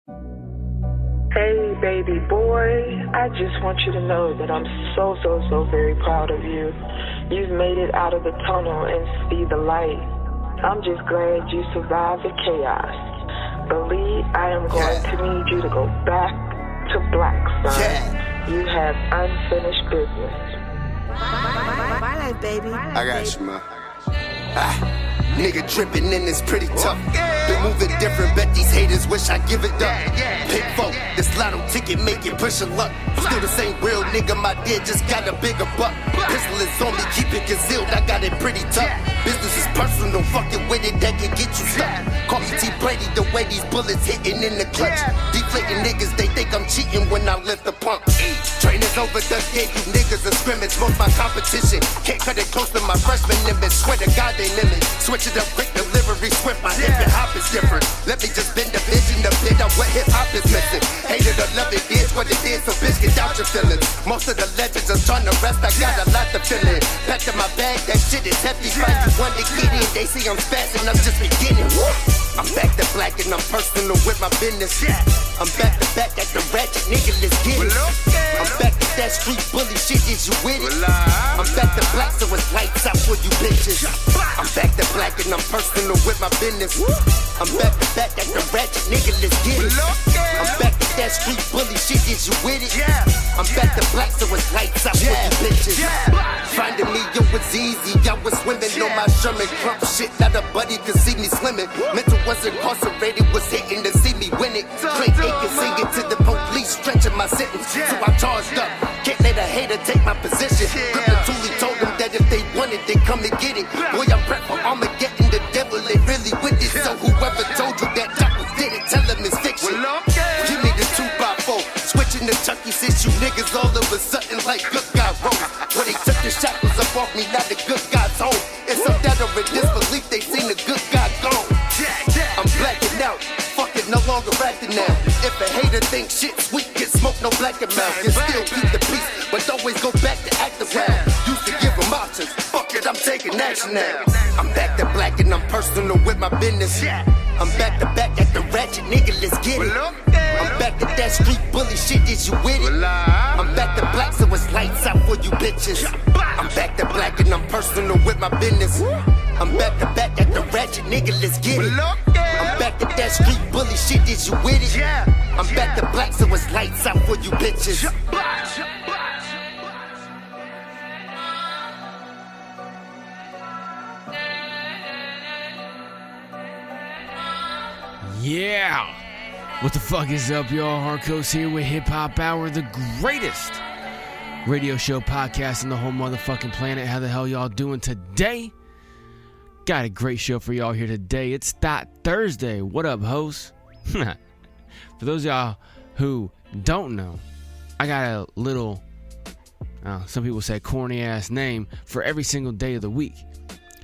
Hey, baby boy, I just want you to know that I'm so very proud of you. You've made it out of the tunnel and see the light. I'm just glad you survived the chaos. Believe I am going to need you to go back to black, son. You have unfinished business. My life, baby. I got you, man. Nigga drippin' and it's pretty tough. Been moving different, bet these haters wish I give it up. Pick folk, this lotto ticket make it push a luck. Still the same real nigga, my dad just got a bigger buck. Pistol is on me, keep it concealed, I got it pretty tough. Business is personal, fucking with it, that can get you stuck. Call me T. Brady, the way these bullets hitting in the clutch. Deflating niggas, they think I'm cheating when I lift the pump. Trainers over the gate, you niggas a scrimmage, most my competition. Can't cut it close to my freshman image, swear to God they limit. Switch it up quick, delivery swift, my hip and hop is different. Let me just bend the vision, the bit of what hip hop is missing. Hate it or love it, is what it is, so bitch get out your feelings. Most of the legends are trying to rest, I got a lot to fill in. Back to my bag, that shit is heavy, find you one to get in. They see I'm spazzing, I'm just beginning. I'm back to black and I'm personal with my business. I'm back to back at the ratchet, nigga, let's get it. I'm back to that street bully shit, is you with it? I'm back to black, so it's lights out for you bitches. I'm back to black and I'm personal with my business. I'm back to back at the ratchet, nigga, let's get it. I'm back to that street bully shit, is you with it? I'm back to black, so it's lights out for you bitches. Finding me, yo, it's easy. I was swimming on my Sherman crump shit, not a buddy could see me slimming. Mental was incarcerated, was hating to see me win it. Straight aching, singing to the police, stretching my sentence. So I charged up, can't let a hater take my position. Grip the tool, he told them that if they want it, they come and get it. Boy, I'm prepped for Armageddon, the devil ain't really with it. So whoever told you that Doc did it, tell them it's fiction. Give me the 2x4, switching to Chucky since you niggas all of a sudden like good guy roll. When they took the shackles up off me, now the good guy's home. It's some that or a disbelief, they seen the good guy gone. I'm blacking out, fuck it, no longer acting now. If a hater thinks shit sweet, get smoked, no blacking mouth. Can still keep the peace, but always go back to act around. Used to give them options, fuck it, I'm taking action now. I'm back to black and I'm personal with my business. I'm back to back at the ratchet, nigga, let's get it. I'm back to that street bully shit, is you with it? I'm back to black, so it's lights out for you bitches. I'm back to black and I'm personal with my business. I'm back to back at the ratchet, nigga, let's get it. I'm back to that street bully shit, is you with it? I'm back to black, so it's lights out for you bitches. Yeah! What the fuck is up, y'all? Harkos here with HipHop Hour, the greatest radio show podcast on the whole motherfucking planet. How the hell y'all doing today? Got a great show for y'all here today. It's Thot Thursday. What up, host? For those of y'all who don't know, I got a little, some people say corny ass name for every single day of the week.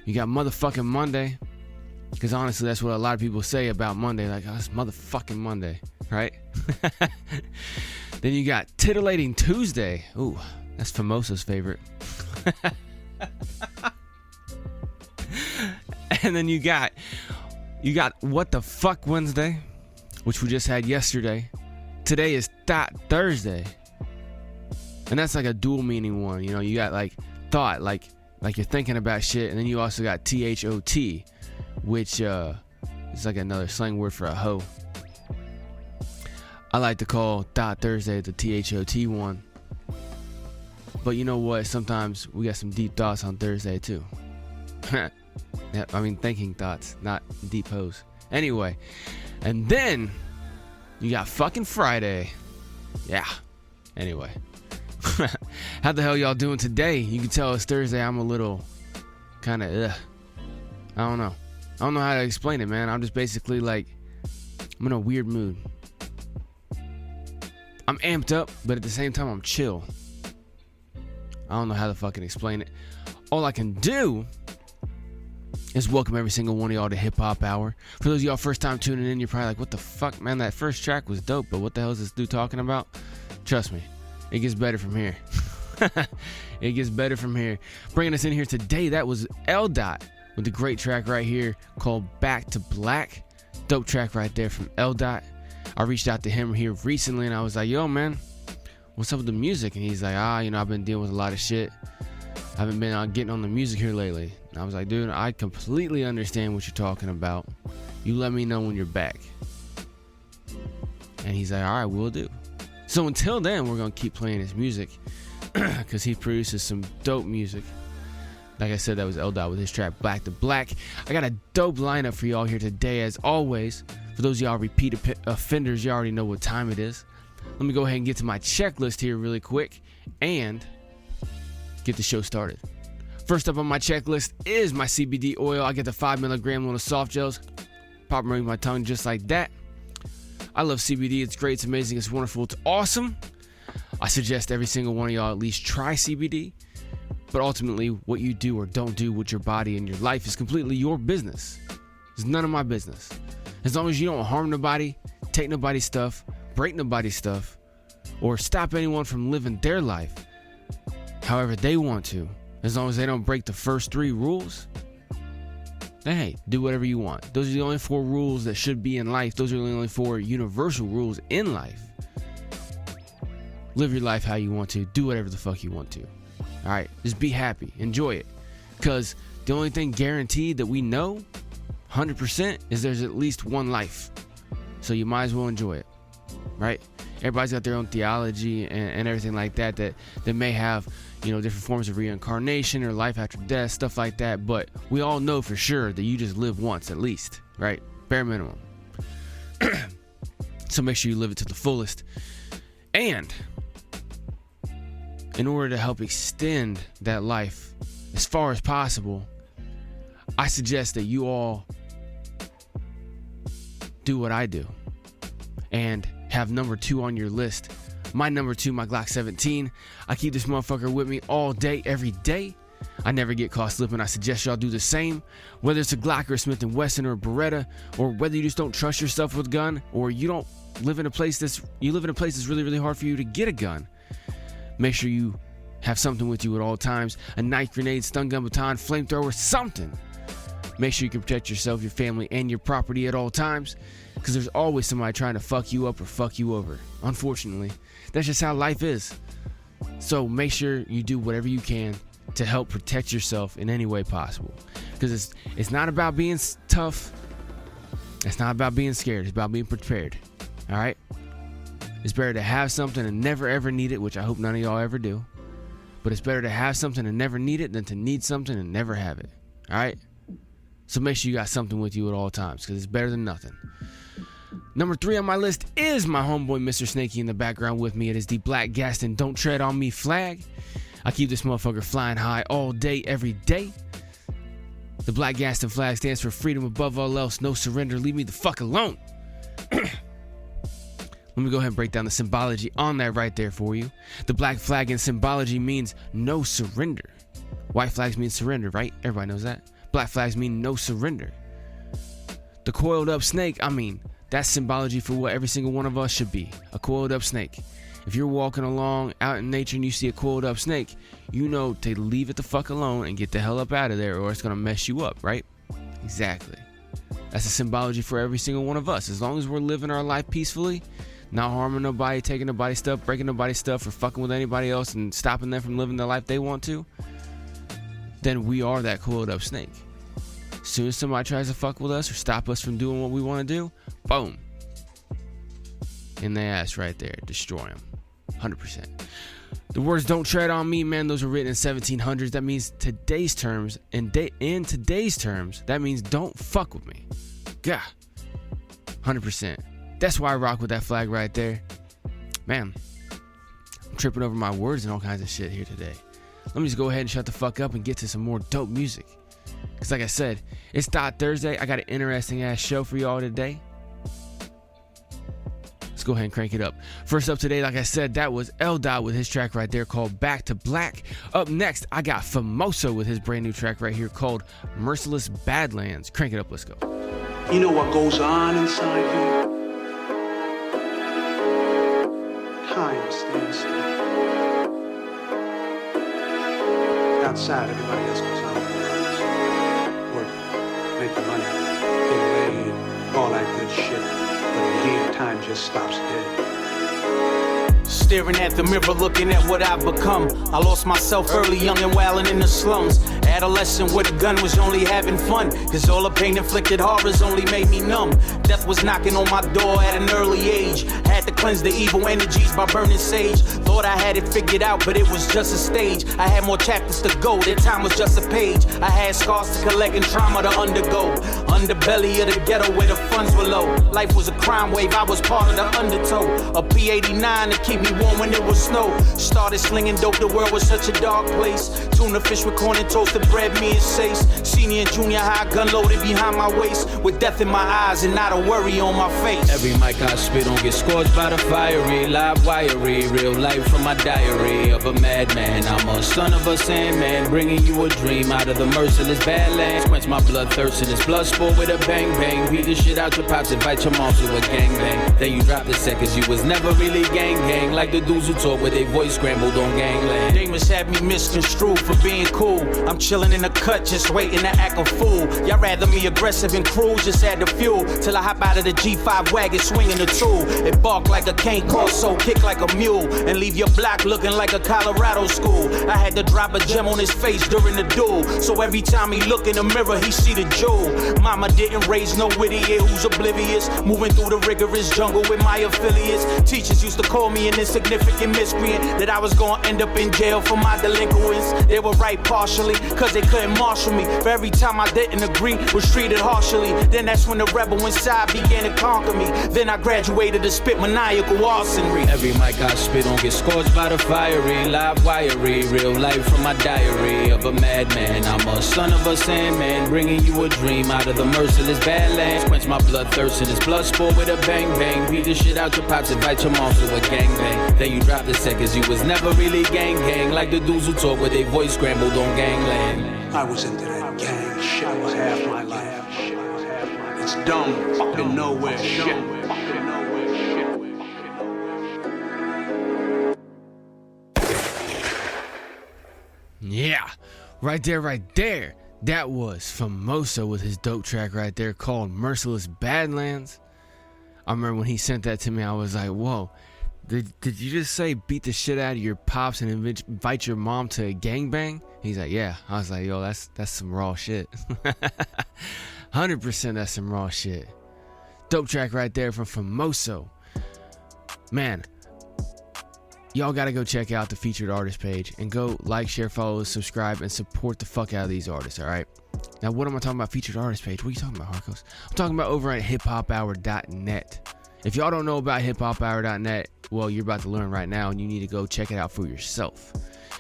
You got motherfucking Monday. Because honestly, that's what a lot of people say about Monday. Like, oh, it's motherfucking Monday, right? Then you got Titillating Tuesday. Ooh, that's Famoso's favorite. And then you got What the Fuck Wednesday, which we just had yesterday. Today is Thot Thursday. And that's like a dual meaning one. You know, you got like thought, like you're thinking about shit. And then you also got THOT. Which is like another slang word for a hoe. I like to call Thot Thursday the THOT one. But you know what? Sometimes we got some deep thoughts on Thursday too. Yeah, I mean thinking thoughts, not deep hoes. Anyway, and then you got fucking Friday. Yeah. Anyway. How the hell y'all doing today? You can tell it's Thursday. I'm a little kind of I don't know how to explain it, man. I'm just basically like, I'm in a weird mood. I'm amped up, but at the same time, I'm chill. I don't know how to fucking explain it. All I can do is welcome every single one of y'all to HipHop Hour. For those of y'all first time tuning in, you're probably like, what the fuck, man? That first track was dope, but what the hell is this dude talking about? Trust me, it gets better from here. It gets better from here. Bringing us in here today, that was L. Dot. With the great track right here called Back to Black. Dope track right there from L. Dot. I reached out to him here recently and I was like, yo, man, what's up with the music? And he's like, I've been dealing with a lot of shit. I haven't been getting on the music here lately. And I was like, dude, I completely understand what you're talking about. You let me know when you're back. And he's like, all right, we'll do. So until then, we're going to keep playing his music because he produces some dope music. Like I said, that was L-Dot with his track Black to Black. I got a dope lineup for y'all here today, as always. For those of y'all repeat offenders, you already know what time it is. Let me go ahead and get to my checklist here really quick and get the show started. First up on my checklist is my CBD oil. I get the 5 milligram little soft gels. Pop them in my tongue just like that. I love CBD. It's great. It's amazing. It's wonderful. It's awesome. I suggest every single one of y'all at least try CBD. But ultimately, what you do or don't do with your body and your life is completely your business. It's none of my business. As long as you don't harm nobody, take nobody's stuff, break nobody's stuff, or stop anyone from living their life however they want to, as long as they don't break the first 3 rules, then hey, do whatever you want. Those are the only 4 rules that should be in life. Those are the only 4 universal rules in life. Live your life how you want to. Do whatever the fuck you want to. All right, just be happy. Enjoy it. Because the only thing guaranteed that we know 100% is there's at least one life. So you might as well enjoy it. Right? Everybody's got their own theology and everything like that may have, different forms of reincarnation or life after death, stuff like that. But we all know for sure that you just live once at least. Right? Bare minimum. So make sure you live it to the fullest. And in order to help extend that life as far as possible, I suggest that you all do what I do and have number 2 on your list. My number 2, my Glock 17. I keep this motherfucker with me all day, every day. I never get caught slipping. I suggest y'all do the same. Whether it's a Glock or a Smith & Wesson or a Beretta, or whether you just don't trust yourself with a gun, or you don't live in a place that's really, really hard for you to get a gun. Make sure you have something with you at all times. A knife, grenade, stun gun, baton, flamethrower, something. Make sure you can protect yourself, your family, and your property at all times. Because there's always somebody trying to fuck you up or fuck you over. Unfortunately, that's just how life is. So make sure you do whatever you can to help protect yourself in any way possible. Because it's not about being tough. It's not about being scared. It's about being prepared. All right? It's better to have something and never ever need it, which I hope none of y'all ever do. But it's better to have something and never need it than to need something and never have it. All right? So make sure you got something with you at all times, because it's better than nothing. Number 3 on my list is my homeboy Mr. Snakey in the background with me. It is the Black Gaston Don't Tread on Me flag. I keep this motherfucker flying high all day, every day. The Black Gaston flag stands for freedom above all else, no surrender, leave me the fuck alone. Let me go ahead and break down the symbology on that right there for you. The black flag in symbology means no surrender. White flags mean surrender, right? Everybody knows that. Black flags mean no surrender. The coiled up snake, that's symbology for what every single one of us should be. A coiled up snake. If you're walking along out in nature and you see a coiled up snake, you know to leave it the fuck alone and get the hell up out of there, or it's going to mess you up, right? Exactly. That's a symbology for every single one of us. As long as we're living our life peacefully, not harming nobody, taking nobody's stuff, breaking nobody's stuff, or fucking with anybody else and stopping them from living the life they want to, then we are that coiled up snake. As soon as somebody tries to fuck with us or stop us from doing what we want to do, boom. In the ass right there. Destroy them. 100%. The words "don't tread on me," man, those were written in 1700s. That means today's terms. In today's terms, that means don't fuck with me. God. 100%. That's why I rock with that flag right there. Man, I'm tripping over my words and all kinds of shit here today. Let me just go ahead and shut the fuck up and get to some more dope music. Because like I said, it's Dot Thursday. I got an interesting ass show for y'all today. Let's go ahead and crank it up. First up today, like I said, that was L-Dot with his track right there called Back to Black. Up next, I got Famoso with his brand new track right here called Merciless Badlands. Crank it up, let's go. You know what goes on inside here? Time stands still. Outside, everybody else goes on. Work, making money, get laid, all that good shit. But in here, time just stops dead. Staring at the mirror, looking at what I've become. I lost myself early, young and wildin' in the slums. Adolescent with a gun was only having fun, cause all the pain inflicted horrors only made me numb. Death was knocking on my door at an early age. Had to cleanse the evil energies by burning sage. Thought I had it figured out, but it was just a stage. I had more chapters to go, that time was just a page. I had scars to collect and trauma to undergo. Underbelly of the ghetto where the funds were low. Life was a crime wave, I was part of the undertow. A P89 to keep me warm when it was snow. Started slinging dope, the world was such a dark place. Tuna fish with corn and toasted bread, me and Sace. Senior and junior high, gun loaded behind my waist. With death in my eyes and not a worry on my face. Every mic I spit on gets scorched by the fiery, live wiry. Real life from my diary of a madman. I'm a son of a sandman, bringing you a dream out of the merciless Badlands. Quench my bloodthirst in this blood sport with a bang bang. Beat the shit out your pops, invite your moms to a gang bang. Then you drop the seconds, you was never really gang gang. Like the dudes who talk with their voice scrambled on gangland. They must have me misconstrued for being cool. I'm chilling in the cut, just waiting to act a fool. Y'all rather me aggressive and cruise, just add the fuel. Till I hop out of the G5 wagon, swinging the tool. It bark like a cane corso, kick like a mule. And leave your block looking like a Colorado school. I had to drop a gem on his face during the duel. So every time he look in the mirror, he see the jewel. Mama didn't raise no idiot who's oblivious. Moving through the rigorous jungle with my affiliates. Teachers used to call me an insignificant miscreant, that I was gonna end up in jail for my delinquents. They were right partially, cause they couldn't marshal me. For every time I didn't agree, was treated harshly. Then that's when the rebel inside began to conquer me. Then I graduated to spit maniacal arsenry. Every mic I spit on gets scorched by the fiery, live wiry. Real life from my diary of a madman. I'm a son of a sandman, bringing you a dream out of the merciless Badlands. Quench my bloodthirst in this blood sport with a bang bang. Beat the shit out your pops, invite your moms to a gang bang. Then you drop the seconds, you was never really gang gang. Like the dudes who talk with their voice scrambled on gangland. I was into that gang shit for half my life. It's dumb, fucking nowhere shit. Yeah, right there. That was Famoso with his dope track right there called Merciless Badlands. I remember when he sent that to me, I was like, whoa. Did you just say beat the shit out of your pops and invite your mom to a gangbang? He's like, yeah. I was like, yo, that's some raw shit. 100% that's some raw shit. Dope track right there from Famoso. Man, y'all gotta go check out the featured artist page and go like, share, follow, subscribe, and support the fuck out of these artists, alright? Now, what am I talking about featured artist page? What are you talking about, Harkos? I'm talking about over at HipHopHour.net. If y'all don't know about HipHopHour.net, well, you're about to learn right now, and you need to go check it out for yourself.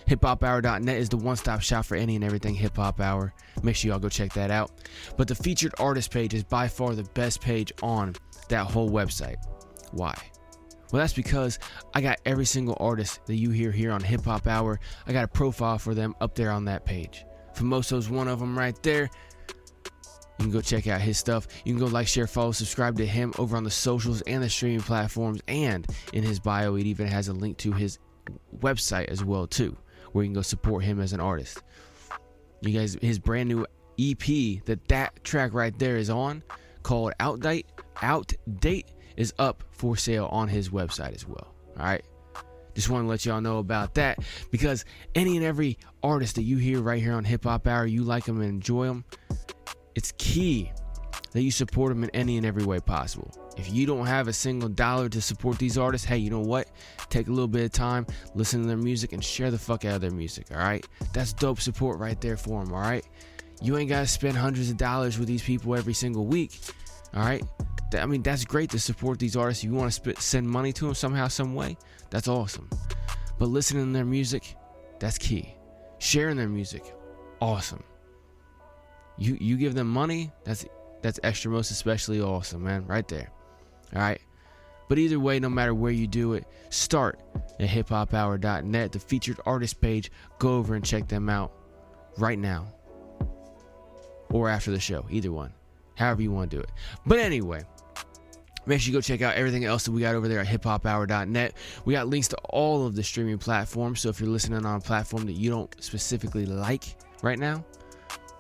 HipHopHour.net is the one-stop shop for any and everything Hip Hop Hour. Make sure y'all go check that out. But the featured artist page is by far the best page on that whole website. Why? Well, that's because I got every single artist that you hear here on Hip Hop Hour. I got a profile for them up there on that page. Famoso's one of them right there. You can go check out his stuff. You can go like, share, follow, subscribe to him over on the socials and the streaming platforms. And in his bio, it even has a link to his website as well, too, where you can go support him as an artist. You guys, his brand new EP that track right there is on, called Outdate, is up for sale on his website as well. All right. Just want to let y'all know about that, because any and every artist that you hear right here on Hip Hop Hour, you like them and enjoy them. It's key that you support them in any and every way possible. If you don't have a single dollar to support these artists, hey, you know what? Take a little bit of time, listen to their music, and share the fuck out of their music, all right? That's dope support right there for them, all right? You ain't got to spend hundreds of dollars with these people every single week, all right? I mean, that's great to support these artists. If you want to send money to them somehow, some way, that's awesome. But listening to their music, that's key. Sharing their music, awesome. You give them money, that's extra most especially awesome, man, right there. All right. But either way, no matter where you do it, start at hiphophour.net, the featured artist page. Go over and check them out right now or after the show, either one, however you want to do it. But anyway, make sure you go check out everything else that we got over there at hiphophour.net. We got links to all of the streaming platforms, so if you're listening on a platform that you don't specifically like right now,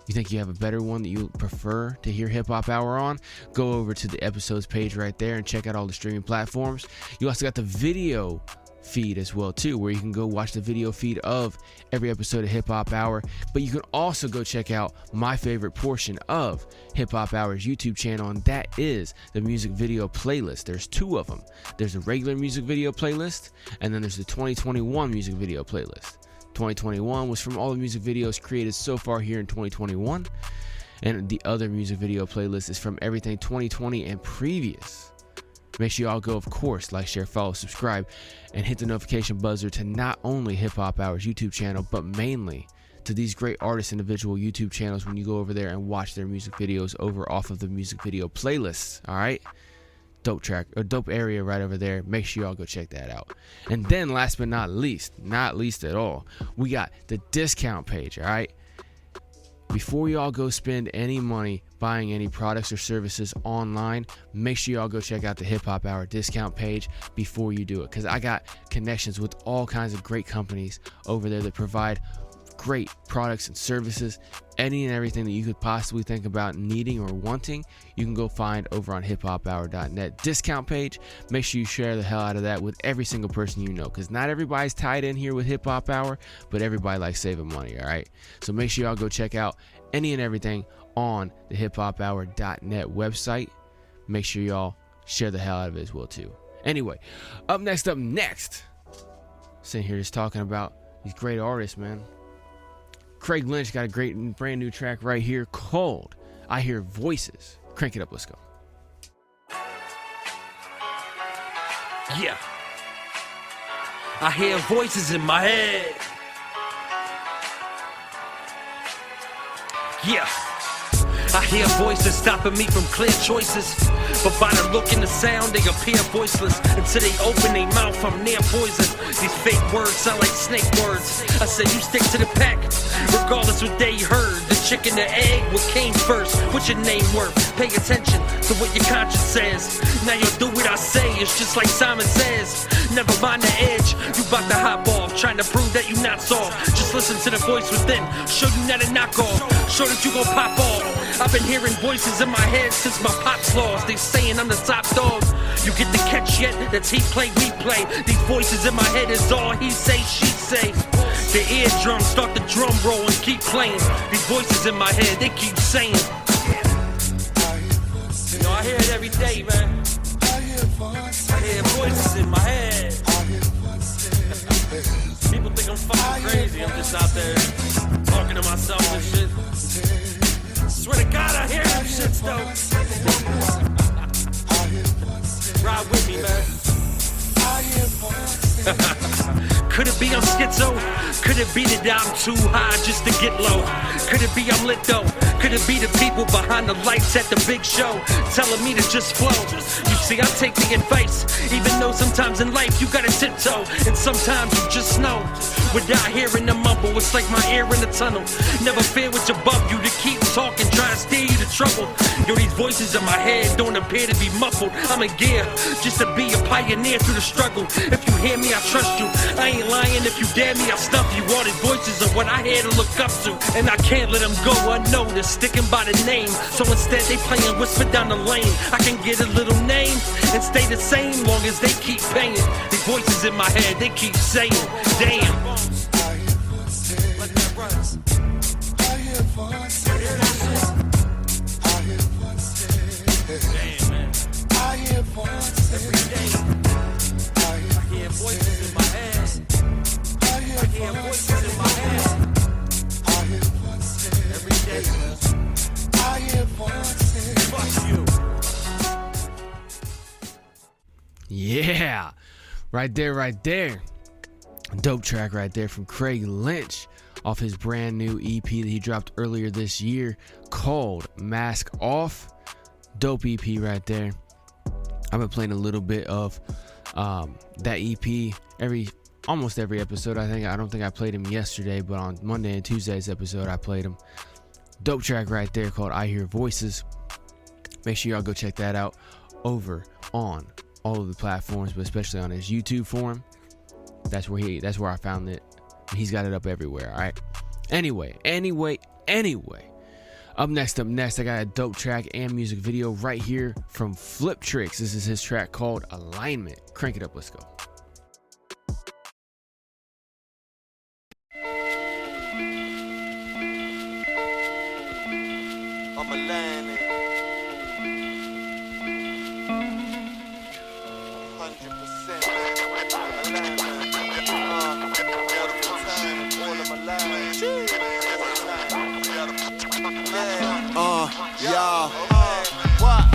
You think you have a better one that you prefer to hear Hip Hop Hour on? Go over to the episodes page right there and check out all the streaming platforms. You also got the video feed as well too, where you can go watch the video feed of every episode of Hip Hop Hour. But you can also go check out my favorite portion of Hip Hop Hour's YouTube channel, and that is the music video playlist. There's two of them. There's a regular music video playlist, and then there's the 2021 music video playlist. 2021 was from all the music videos created so far here in 2021, and the other music video playlist is from everything 2020 and previous. Make sure y'all go, of course, like, share, follow, subscribe, and hit the notification buzzer to not only Hip Hop Hour's YouTube channel, but mainly to these great artists' individual YouTube channels when you go over there and watch their music videos over off of the music video playlists. All right, dope track or dope area right over there. Make sure y'all go check that out. And then last but not least at all, we got the discount page. All right, before y'all go spend any money buying any products or services online, make sure y'all go check out the Hip Hop Hour discount page before you do it, because I got connections with all kinds of great companies over there that provide great products and services. Any and everything that you could possibly think about needing or wanting, you can go find over on hiphophour.net discount page. Make sure you share the hell out of that with every single person you know, because not everybody's tied in here with Hip Hop Hour, but everybody likes saving money. All right, so make sure y'all go check out any and everything on the hiphophour.net website. Make sure y'all share the hell out of it as well too. Anyway, up next, sitting here just talking about these great artists, man. Craig Lynch got a great brand new track right here called I Hear Voices. Crank it up, let's go. Yeah, I hear voices in my head. Yeah, I hear voices stopping me from clear choices, but by the look and the sound, they appear voiceless. Until they open their mouth, I'm near poison. These fake words sound like snake words. I said you stick to the pack, regardless what they heard. The chicken, the egg, what came first? What's your name worth? Pay attention to what your conscience says. Now you'll do what I say, it's just like Simon says. Never mind the edge, you bout to hop off, trying to prove that you not soft. Just listen to the voice within, show you not a knockoff, show that you gon' pop off. I've been hearing voices in my head since my pops lost. They saying I'm the top dog. You get the catch yet? That's he play, we play. These voices in my head is all he say, she say. The eardrum start the drum roll and keep playing. These voices in my head, they keep saying. You know, I hear it every day, man. I hear voices in my head. People think I'm fucking crazy. I'm just out there talking to myself and shit. Swear to God, I hear them shits though. Ride with me, man. Could it be I'm schizo? Could it be that I'm too high just to get low? Could it be I'm lit though? Could it be the people behind the lights at the big show telling me to just flow? You see, I take the advice, even though sometimes in life you gotta tiptoe, and sometimes you just know. Without hearing the mumble, it's like my ear in the tunnel. Never fear what's above you to keep talking, try to steer you to trouble. Yo, these voices in my head don't appear to be muffled. I'm in gear just to be a pioneer through the struggle. If you hear me, I trust you. I ain't lying, if you dare me, I'll stuff you. All these voices are what I had to look up to, and I can't let them go unnoticed, sticking by the name. So instead they playing whisper down the lane. I can get a little name and stay the same long as they keep paying. These voices in my head, they keep saying, damn. Let that run. I hear voices. Hear that shit? I hear voices. Damn, man. I hear voices. Every day. I hear voices in my head. I hear voices in my head. I hear voices. Every day, man. I hear voices. Fuck you. Yeah, right there. Dope track right there from Craig Lynch off his brand new EP that he dropped earlier this year called Mask Off. Dope EP right there. I've been playing a little bit of that EP almost every episode. I don't think I played him yesterday, but on Monday and Tuesday's episode I played him. Dope track right there called I Hear Voices. Make sure y'all go check that out over on all of the platforms, but especially on his YouTube forum. That's where I found it. He's got it up everywhere. All right. Anyway. Up next, I got a dope track and music video right here from Fliptrix. This is his track called Alignment. Crank it up, let's go. I'm aligning. 100% alignment. All of my life. Yeah. What?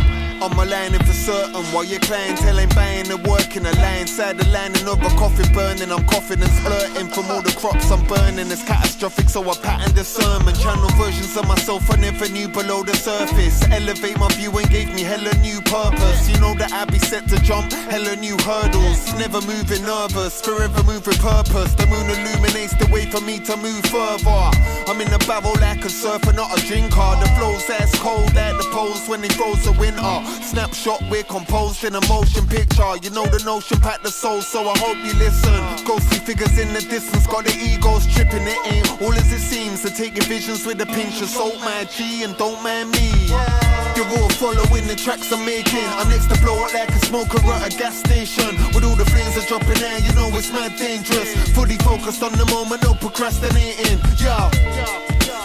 I'm aligning for certain while your clientele ain't buying the work in a line. Side the line, another coffin burning. I'm coughing and splurting from all the crops I'm burning. It's catastrophic, so I patterned the sermon. Channel versions of myself I never knew below the surface. Elevate my view and gave me hella new purpose. You know that I be set to jump hella new hurdles. Never moving nervous, forever moving purpose. The moon illuminates the way for me to move further. I'm in the barrel like a surfer, not a drinker. The flow's as cold at the poles when it froze the winter. Snapshot, we're composed in a motion picture. You know the notion packed the soul, so I hope you listen. Ghostly figures in the distance, got the egos tripping. It ain't all as it seems. To take your visions with a pinch of salt, my G, and don't mind me. You're all following the tracks I'm making. I'm next to blow up like a smoker at a gas station. With all the flames are dropping there, you know it's mad dangerous. Fully focused on the moment, no procrastinating. Yeah.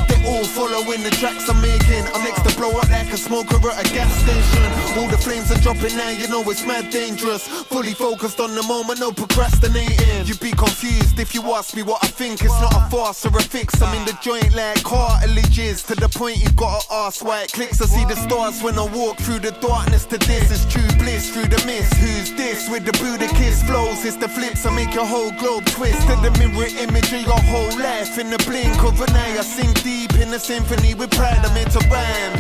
They're all following the tracks I'm making. I'm next to blow up like a smoker at a gas station. All the flames are dropping now, you know it's mad dangerous. Fully focused on the moment, no procrastinating. You'd be confused if you ask me what I think. It's not a farce or a fix. I'm in the joint like cartilages. To the point you gotta ask why it clicks. I see the stars when I walk through the darkness to this. It's true bliss through the mist. Who's this? With the Buddha kiss flows. It's the flips, I make your whole globe twist. To the mirror image of your whole life. In the blink of an eye I sink deep in the symphony with pride. I'm into rhyme.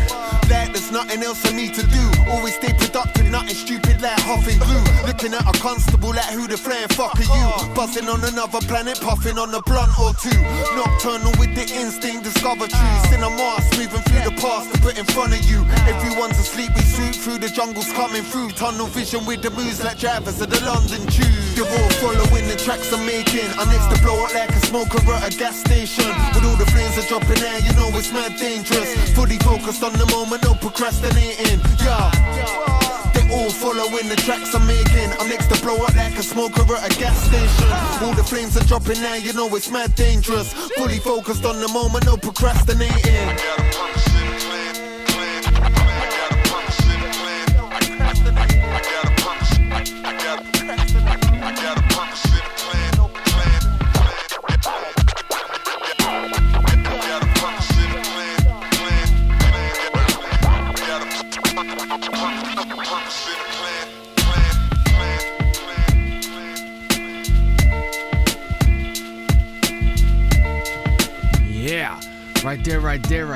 Like there's nothing else I need to do. Always stay productive, nothing stupid like huffing glue. Looking at a constable like who the flying fuck are you? Buzzing on another planet, puffing on a blunt or two. Nocturnal with the instinct, discover truths. In a mask, moving through the past to put in front of you. Everyone's asleep, we swoop through the jungles coming through. Tunnel vision with the moves like drivers of the London Tube. You're all following the tracks I'm making. I'm next to blow up like a smoker at a gas station. With all the flames are dropping there, you know it's mad dangerous. Fully focused on the moment, no procrastinating. Yeah. They're all following the tracks I'm making. I'm next to blow up like a smoker at a gas station. All the flames are dropping now, you know it's mad dangerous. Fully focused on the moment, no procrastinating. Yeah, right there.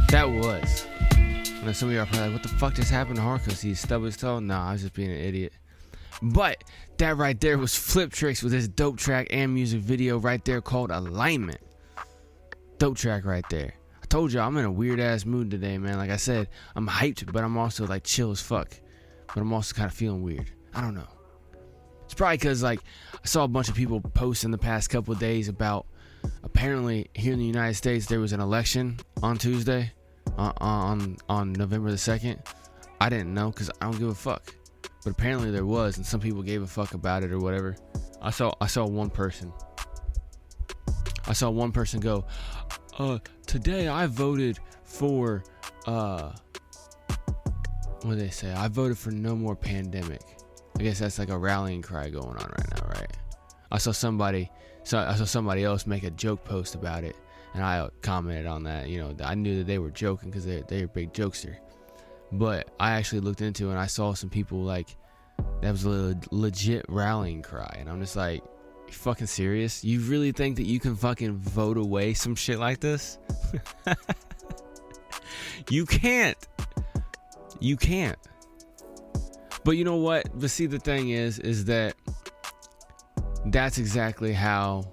That was. I know some of you are probably like, what the fuck just happened to Harkos? He stubbed his toe? Nah, I was just being an idiot. But that right there was Fliptrix with his dope track and music video right there called Alignment. Dope track right there. I told you I'm in a weird ass mood today, man. Like I said, I'm hyped, but I'm also like chill as fuck. But I'm also kind of feeling weird. I don't know. It's probably because like I saw a bunch of people post in the past couple of days about apparently here in the United States there was an election on Tuesday on November the 2nd. I didn't know because I don't give a fuck. But apparently there was, and some people gave a fuck about it or whatever. I saw one person go, today I voted for what did they say? I voted for no more pandemic. I guess that's like a rallying cry going on right now, right? I saw somebody else make a joke post about it, and I commented on that. You know, I knew that they were joking because they're a big jokester. But I actually looked into it and I saw some people like that was a legit rallying cry, and I'm just like, you fucking serious? You really think that you can fucking vote away some shit like this? You can't. But you know what? But see, the thing is that that's exactly how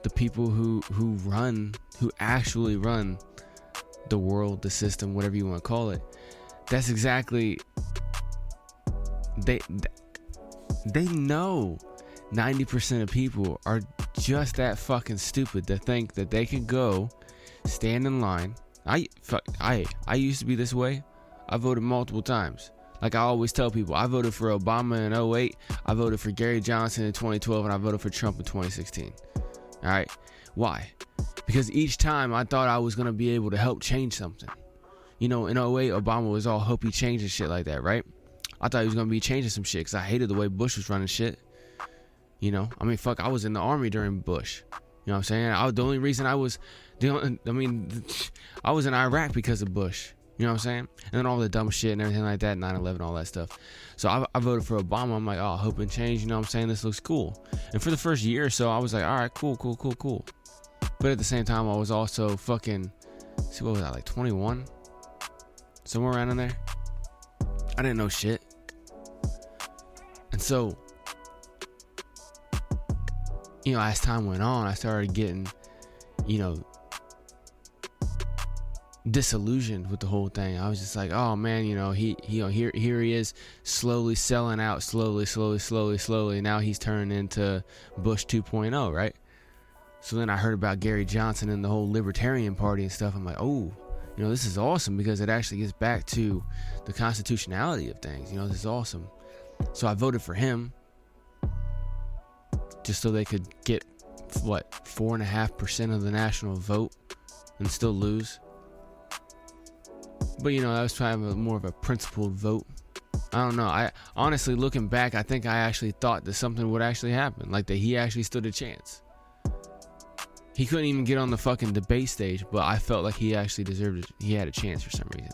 the people who actually run the world, the system, whatever you want to call it, that's exactly, they know 90% of people are just that fucking stupid to think that they can go stand in line. I used to be this way. I voted multiple times. Like I always tell people, I voted for Obama in 2008, I voted for Gary Johnson in 2012, and I voted for Trump in 2016. All right? Why? Because each time I thought I was going to be able to help change something. You know, in 2008, Obama was all hope he changed and shit like that, right? I thought he was going to be changing some shit because I hated the way Bush was running shit. You know? I mean, fuck, I was in the army during Bush. You know what I'm saying? The only reason I was in Iraq because of Bush. You know what I'm saying? And then all the dumb shit and everything like that, 9/11, all that stuff. So I voted for Obama. I'm like, oh, hope and change. You know what I'm saying? This looks cool. And for the first year or so, I was like, all right, cool. But at the same time, I was also fucking, see, what was I, like 21? Somewhere around in there. I didn't know shit. And so, you know, as time went on, I started getting, you know, disillusioned with the whole thing. I was just like, oh man, you know, here he is slowly selling out, slowly. Now he's turning into Bush 2.0, right? So then I heard about Gary Johnson and the whole Libertarian Party and stuff. I'm like, oh, you know, this is awesome because it actually gets back to the constitutionality of things. You know, this is awesome. So I voted for him just so they could get, 4.5% of the national vote and still lose. But, you know, that was kind of more of a principled vote. I don't know. I honestly, looking back, I think I actually thought that something would actually happen. Like that he actually stood a chance. He couldn't even get on the fucking debate stage, but I felt like he actually deserved it. He had a chance for some reason.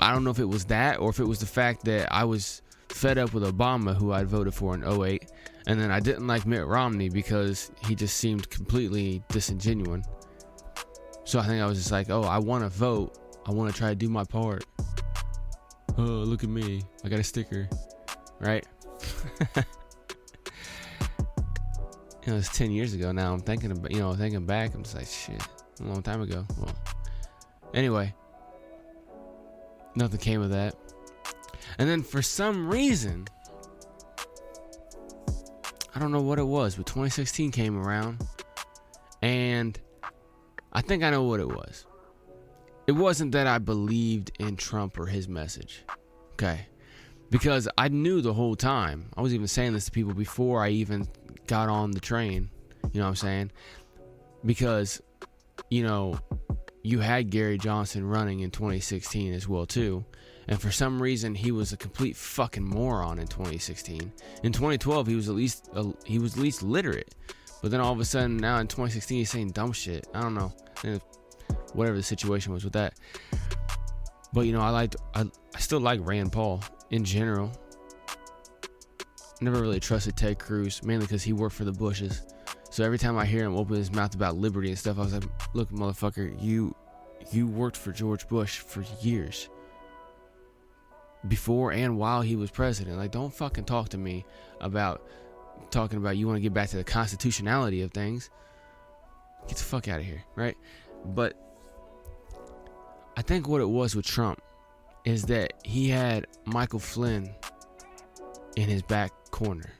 I don't know if it was that or if it was the fact that I was fed up with Obama, who I voted for in 2008. And then I didn't like Mitt Romney because he just seemed completely disingenuous. So I think I was just like, oh, I want to vote. I want to try to do my part. Oh, look at me. I got a sticker. Right? You know, it's 10 years ago now. I'm thinking back. I'm just like, shit, a long time ago. Well, anyway, nothing came of that. And then for some reason, I don't know what it was, but 2016 came around, and I think I know what it was. It wasn't that I believed in Trump or his message, okay? Because I knew the whole time. I was even saying this to people before I even got on the train. You know what I'm saying? Because, you know, you had Gary Johnson running in 2016 as well too. And for some reason, he was a complete fucking moron in 2016. In 2012, he was at least literate. But then all of a sudden, now in 2016, he's saying dumb shit. I don't know. Whatever the situation was with that. But, you know, I still like Rand Paul in general. Never really trusted Ted Cruz, mainly because he worked for the Bushes. So every time I hear him open his mouth about liberty and stuff, I was like, look, motherfucker, you worked for George Bush for years. Before and while he was president. Like, don't fucking talk to me about talking about you want to get back to the constitutionality of things. Get the fuck out of here, right? But I think what it was with Trump is that he had Michael Flynn in his back corner.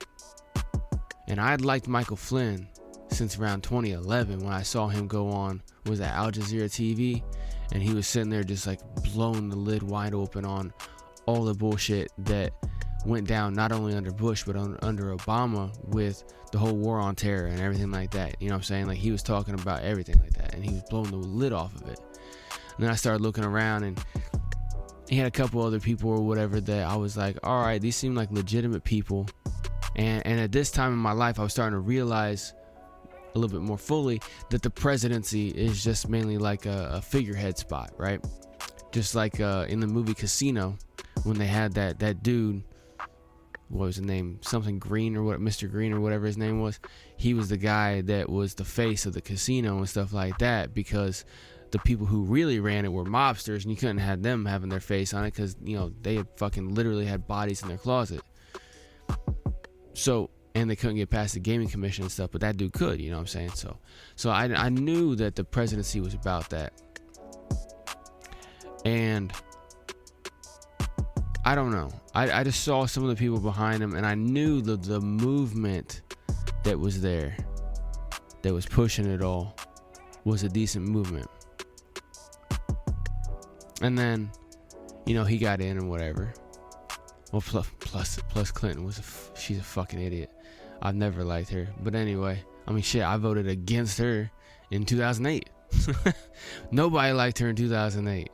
And I'd liked Michael Flynn since around 2011 when I saw him go on, was that Al Jazeera TV? And he was sitting there just like blowing the lid wide open on all the bullshit that went down not only under Bush but under Obama with the whole war on terror and everything like that. You know what I'm saying? Like, he was talking about everything like that and he was blowing the lid off of it. And then I started looking around and he had a couple other people or whatever that I was like, all right, these seem like legitimate people. And at this time in my life, I was starting to realize a little bit more fully that the presidency is just mainly like a figurehead spot, right? Just like in the movie Casino, when they had that dude, what was his name? Something Green or what? Mr. Green or whatever his name was. He was the guy that was the face of the casino and stuff like that, because the people who really ran it were mobsters, and you couldn't have them having their face on it because, you know, they had fucking literally had bodies in their closet. So, and they couldn't get past the gaming commission and stuff, but that dude could, you know what I'm saying? So I knew that the presidency was about that. And I don't know. I just saw some of the people behind him, and I knew the movement that was there, that was pushing it all. was a decent movement. And then, you know, he got in and whatever. Well, plus Clinton she's a fucking idiot. I've never liked her. But anyway, I mean, shit, I voted against her in 2008. Nobody liked her in 2008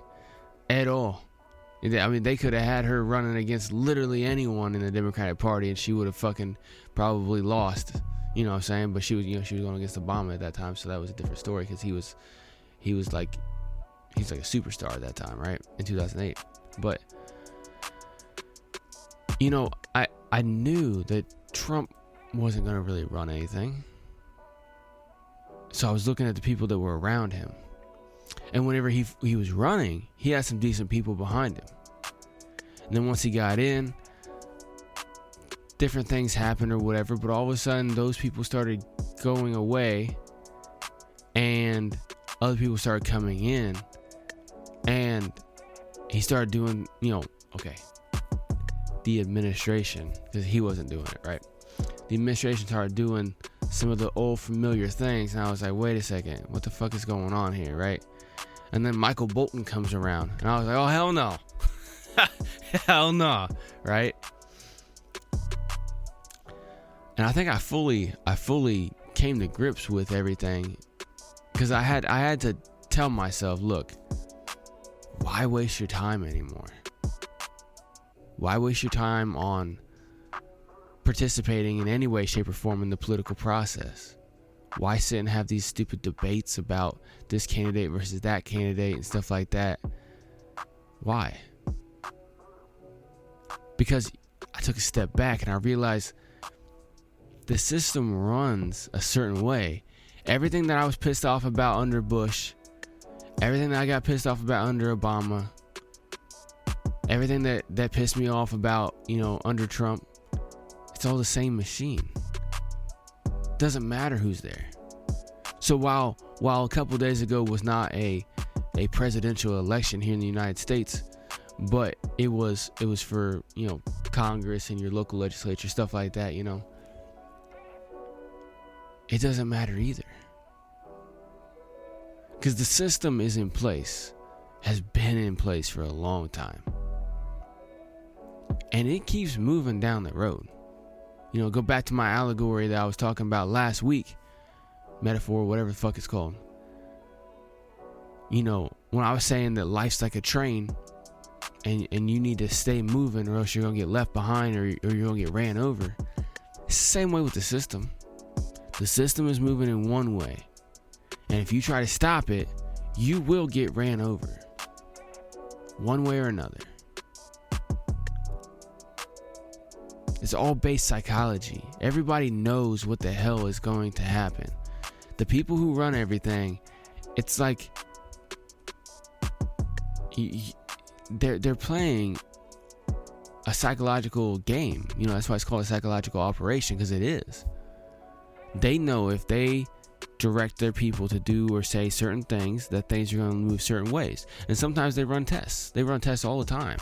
at all. I mean, they could have had her running against literally anyone in the Democratic Party, and she would have fucking probably lost. You know what I'm saying? But she was going against Obama at that time, so that was a different story because he was like a superstar at that time, right? In 2008. But you know, I knew that Trump wasn't going to really run anything. So I was looking at the people that were around him. And whenever he was running, he had some decent people behind him. And then once he got in, different things happened or whatever, but all of a sudden those people started going away and other people started coming in, and he started doing, you know, okay, the administration, because he wasn't doing it, right? The administration started doing some of the old familiar things, and I was like, wait a second, what the fuck is going on here, right? And then Michael Bolton comes around, and I was like, oh, hell no. Hell no, right? And I think I fully came to grips with everything, because I had to tell myself, look, why waste your time anymore? Why waste your time on participating in any way, shape, or form in the political process? Why sit and have these stupid debates about this candidate versus that candidate and stuff like that? Why? Because I took a step back and I realized the system runs a certain way. Everything that I was pissed off about under Bush, everything that I got pissed off about under Obama, everything that pissed me off about, you know, under Trump, it's all the same machine. Doesn't matter who's there. So while a couple days ago was not a presidential election here in the United States, but it was for, you know, Congress and your local legislature, stuff like that, you know, it doesn't matter either. Because the system is in place, has been in place for a long time. And it keeps moving down the road. You know, go back to my allegory that I was talking about last week. Metaphor, whatever the fuck it's called. You know, when I was saying that life's like a train, and you need to stay moving or else you're going to get left behind or you're going to get ran over. It's the same way with the system. The system is moving in one way. And if you try to stop it, you will get ran over. One way or another. It's all base psychology. Everybody knows what the hell is going to happen. The people who run everything, it's like they're playing a psychological game. You know, that's why it's called a psychological operation, because it is. They know if they direct their people to do or say certain things, that things are going to move certain ways. And sometimes they run tests. They run tests all the time.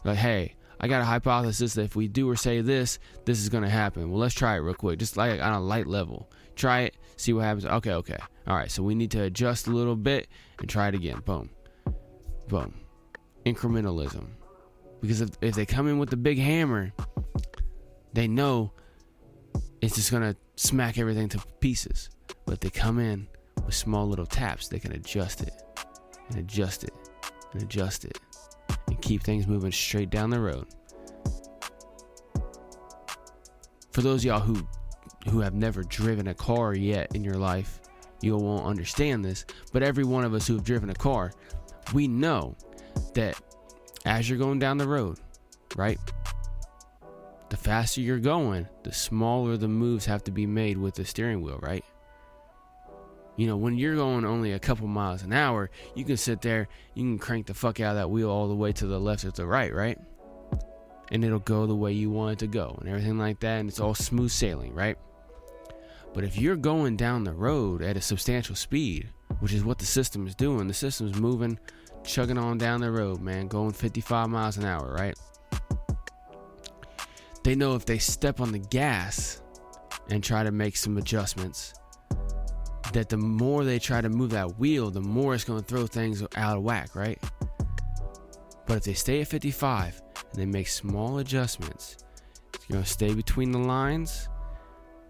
Like, hey, I got a hypothesis that if we do or say this, this is going to happen. Well, let's try it real quick. Just like on a light level. Try it, see what happens. Okay. All right, so we need to adjust a little bit and try it again. Boom. Boom. Incrementalism. Because if they come in with the big hammer, they know it's just going to smack everything to pieces. But if they come in with small little taps, they can adjust it and adjust it and adjust it and keep things moving straight down the road. For those of y'all who have never driven a car yet in your life, you won't understand this, but every one of us who have driven a car, we know that as you're going down the road, right, the faster you're going, the smaller the moves have to be made with the steering wheel, right? You know, when you're going only a couple miles an hour, you can sit there, you can crank the fuck out of that wheel all the way to the left or to the right, right? And it'll go the way you want it to go and everything like that, and it's all smooth sailing, right? But if you're going down the road at a substantial speed, which is what the system is doing, the system's moving, chugging on down the road, man, going 55 miles an hour, right? They know if they step on the gas and try to make some adjustments, that the more they try to move that wheel, the more it's going to throw things out of whack, right? But if they stay at 55 and they make small adjustments, you're going to stay between the lines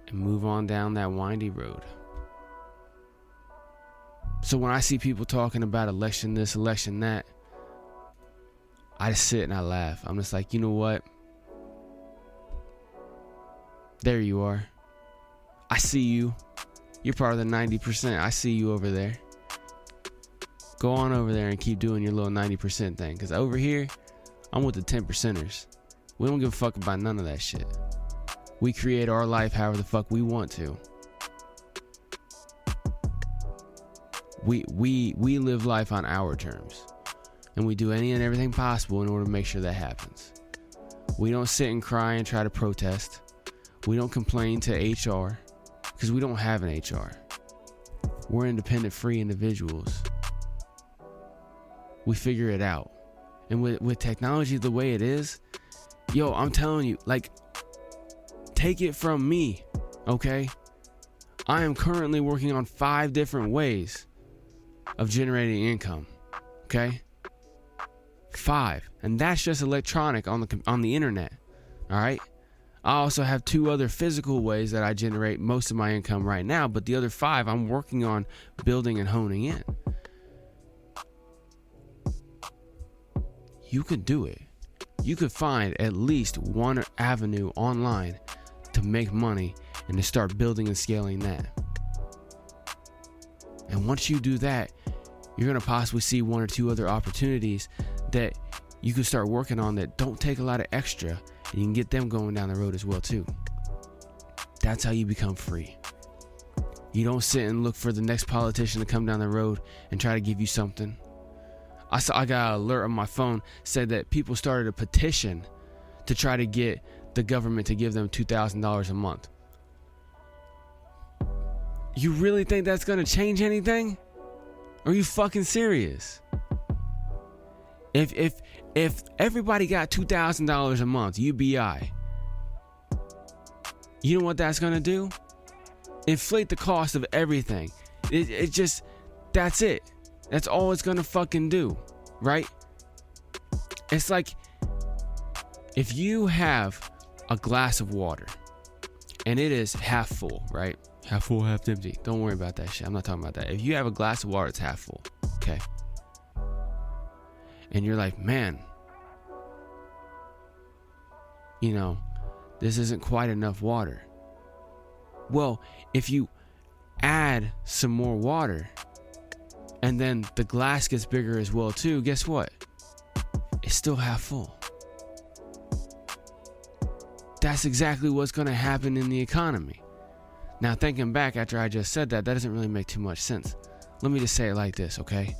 and move on down that windy road. So when I see people talking about election this, election that, I just sit and I laugh. I'm just like, you know what? There you are. I see you. You're part of the 90%. I see you over there. Go on over there and keep doing your little 90% thing. Because over here, I'm with the 10%ers. We don't give a fuck about none of that shit. We create our life however the fuck we want to. We live life on our terms. And we do any and everything possible in order to make sure that happens. We don't sit and cry and try to protest. We don't complain to HR because we don't have an HR. We're independent, free individuals. We figure it out. And with technology the way it is, yo, I'm telling you, like, take it from me, okay? I am currently working on 5 different ways of generating income, okay? 5, and that's just electronic on the internet. All right, I also have 2 other physical ways that I generate most of my income right now, but the other 5 I'm working on building and honing in. You could do it. You could find at least one avenue online to make money and to start building and scaling that. And once you do that, you're going to possibly see 1 or 2 other opportunities that you can start working on that don't take a lot of extra, and you can get them going down the road as well too. That's how you become free. You don't sit and look for the next politician to come down the road and try to give you something. I got an alert on my phone said that people started a petition to try to get the government to give them $2,000 a month. You really think that's going to change anything? Are you fucking serious? If everybody got $2,000 a month, UBI, you know what that's gonna do? Inflate the cost of everything. It just, that's it. That's all it's gonna fucking do, right? It's like if you have a glass of water and it is half full, right? Half full, half empty. Don't worry about that shit. I'm not talking about that. If you have a glass of water, it's half full, okay? And you're like, man, you know, this isn't quite enough water. Well, if you add some more water and then the glass gets bigger as well too, guess what? It's still half full. That's exactly what's going to happen in the economy. Now, thinking back after I just said that doesn't really make too much sense. Let me just say it like this, okay?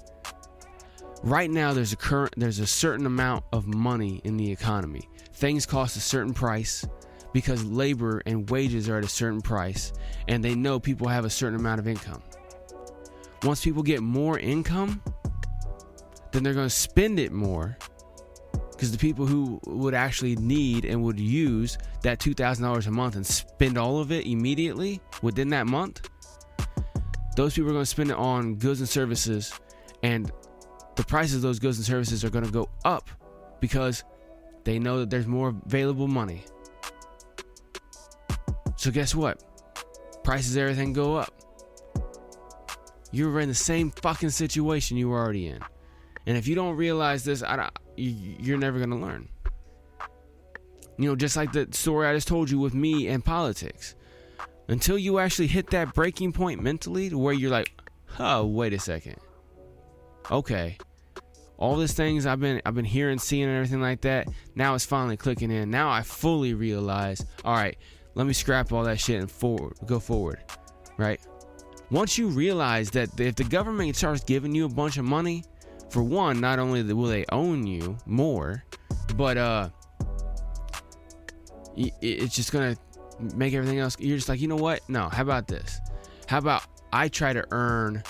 Right now, there's a certain amount of money in the economy. Things cost a certain price because labor and wages are at a certain price, and they know people have a certain amount of income. Once people get more income, then they're going to spend it more because the people who would actually need and would use that $2,000 a month and spend all of it immediately within that month, those people are going to spend it on goods and services, and the prices of those goods and services are going to go up because they know that there's more available money. So guess what? Prices of everything go up. You're in the same fucking situation you were already in. And if you don't realize this, you're never going to learn. You know, just like the story I just told you with me and politics. Until you actually hit that breaking point mentally to where you're like, oh, wait a second. Okay, all these things I've been hearing, seeing, and everything like that, now it's finally clicking in. Now I fully realize, all right, let me scrap all that shit and go forward, right? Once you realize that if the government starts giving you a bunch of money, for one, not only will they own you more, but it's just gonna make everything else. You're just like, you know what? No, how about this? How about I try to earn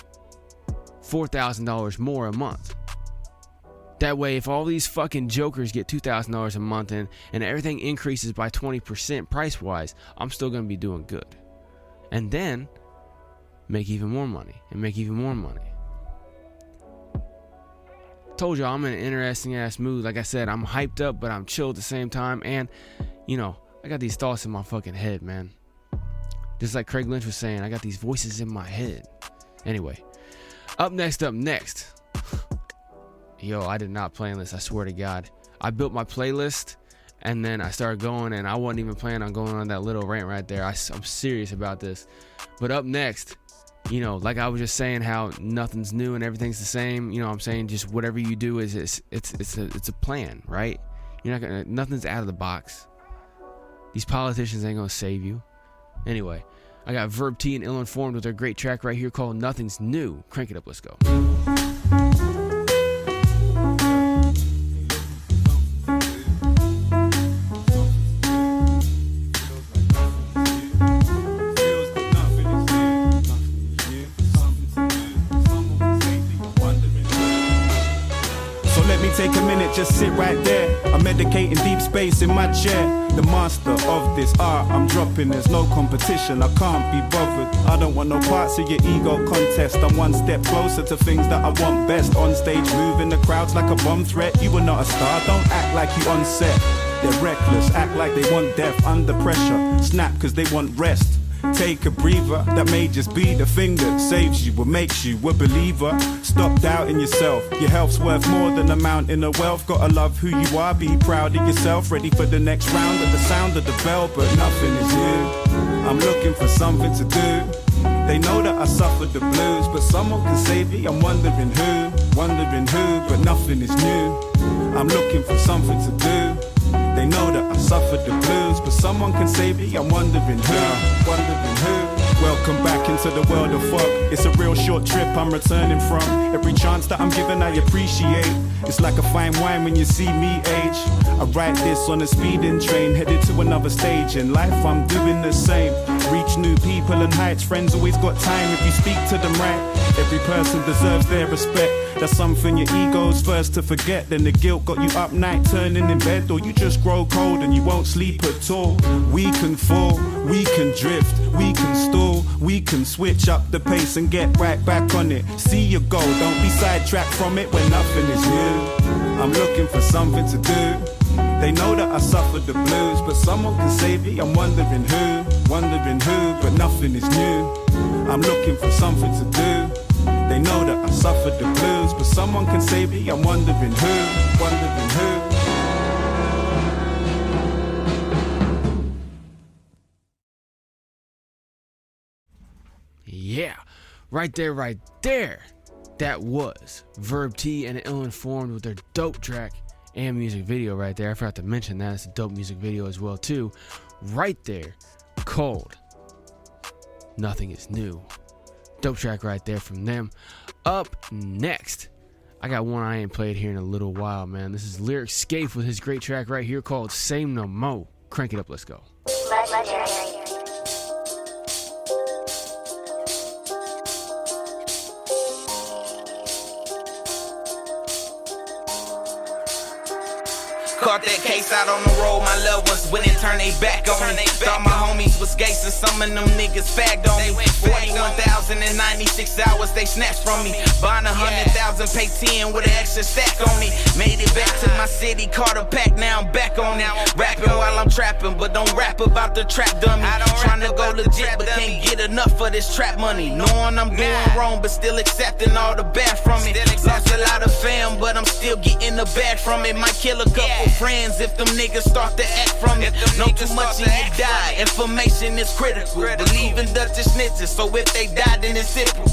$4,000 more a month? That way, if all these fucking jokers get $2,000 a month and everything increases by 20% price-wise, I'm still going to be doing good. And then, make even more money and make even more money. Told y'all I'm in an interesting ass mood. Like I said, I'm hyped up, but I'm chill at the same time. And, you know, I got these thoughts in my fucking head, man. Just like Craig Lynch was saying, I got these voices in my head. Anyway, up next. Yo, I did not plan this, I swear to God. I built my playlist, and then I started going, and I wasn't even planning on going on that little rant right there. I'm serious about this. But up next, you know, like I was just saying, how nothing's new and everything's the same. You know what I'm saying? Just whatever you do is it's a plan, right? You're not gonna, nothing's out of the box. These politicians ain't gonna save you. Anyway, I got Verbz and Illinformed with their great track right here called Nothing's New. Crank it up, let's go. Take a minute, just sit right there. I'm medicating deep space in my chair. The master of this art I'm dropping. There's no competition, I can't be bothered. I don't want no parts of your ego contest. I'm one step closer to things that I want best. On stage, moving the crowds like a bomb threat. You are not a star, don't act like you on set. They're reckless, act like they want death under pressure. Snap cause they want rest. Take a breather, that may just be the thing that saves you or makes you a believer. Stop doubting yourself, your health's worth more than a mountain of wealth. Gotta love who you are, be proud of yourself. Ready for the next round of the sound of the bell, but nothing is new. I'm looking for something to do. They know that I suffered the blues, but someone can save me. I'm wondering who, but nothing is new. I'm looking for something to do. They know that I suffered the blues, but someone can save me. I'm wondering who. Welcome back into the world of fog. It's a real short trip I'm returning from. Every chance that I'm given I appreciate. It's like a fine wine when you see me age. I ride this on a speeding train, headed to another stage. In life I'm doing the same. Reach new people and heights. Friends always got time if you speak to them right. Every person deserves their respect. That's something your ego's first to forget. Then the guilt got you up night turning in bed. Or you just grow cold and you won't sleep at all. We can fall, we can drift, we can stall, we can switch up the pace and get right back on it. See your goal, don't be sidetracked from it when nothing is new. I'm looking for something to do. They know that I suffered the blues, but someone can save me. I'm wondering who, but nothing is new. I'm looking for something to do. They know that I suffered the blues, but someone can save me. I'm wondering who. Yeah, right there. That was Verbz and Illinformed with their dope track and music video right there. I forgot to mention that. It's a dope music video as well too. Right there, called Nothing Is New. Dope track right there from them. Up next, I got one I ain't played here in a little while, man. This is Lyrik Scaife with his great track right here called Say NoMo. Crank it up, let's go. Caught that case out on the road, my loved ones went and turned they back on me. Thought my homies was gangsters, some of them niggas fagged on me. 41,096 hours they snatched from me. Buying 100,000, pay 10 with an extra stack on me. Made it back to my city, caught a pack, now I'm back on it. Rapping while I'm trapping, but don't rap about the trap dummy. Trying to go legit, but can't get enough of this trap money. Knowing I'm doing wrong, but still accepting all the bad from it. Lost a lot of fam, but I'm still getting the bad from it. Might kill a couple friends if them niggas start to act from it. Know too much and you die. Information is critical. Believe in Dutch snitches, so if they die, then it's simple.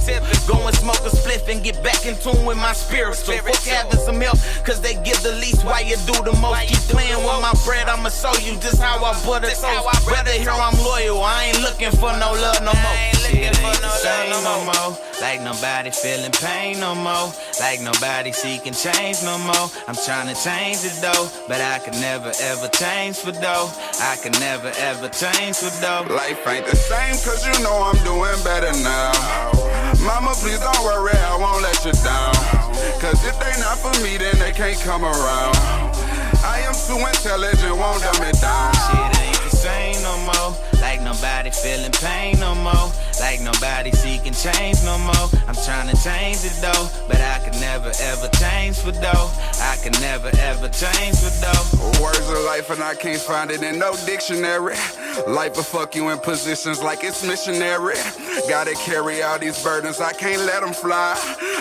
Go and smoke a spliff and get back in tune with my spirit. So fuck having some help, cause they give the least while you do the most. Keep playing with my bread, I'ma show you just how I butter toast. Brother, here I'm loyal, I ain't looking for no love no more. It ain't the same no more. Like nobody feeling pain no more. Like nobody seeking change no more. I'm trying to change it though, but I could never ever change for dough. I could never ever change for dough. Life ain't the same cause you know I'm doing better now. Mama, please don't worry, I won't let you down. Cause if they not for me, then they can't come around. I am too intelligent, won't dumb it down. Shit ain't the same no more. Like nobody feeling pain no more. like nobody seeking change no more. I'm trying to change it though, but I could never ever change for dough. I could never ever change for dough. Words of life and I can't find it in no dictionary. Life will fuck you in positions like it's missionary. Gotta carry all these burdens, I can't let them fly.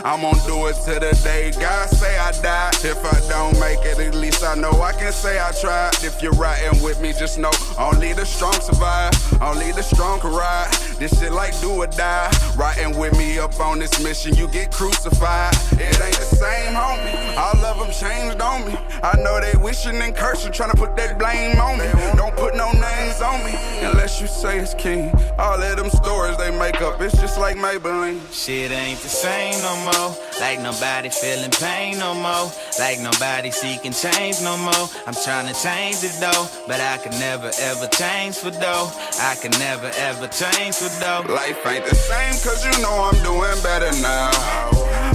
I'm gonna do it till the day God say I die. If I don't make it, at least I know I can say I tried. If you're riding with me, just know only the strong survive, only the strong can ride. This shit like do or die. Riding with me up on this mission, you get crucified. It ain't the same, homie. All of them changed on me. I know they wishing and cursing, trying to put that blame on me. Don't put no names on me unless you say it's king. All of them stories they make up, it's just like Maybelline. Shit ain't the same no more. Like nobody feeling pain no more. Like nobody seeking change no more. I'm trying to change it though, but I could never ever change for dough. I could never ever change for dough. Life ain't the same cause you know I'm doing better now.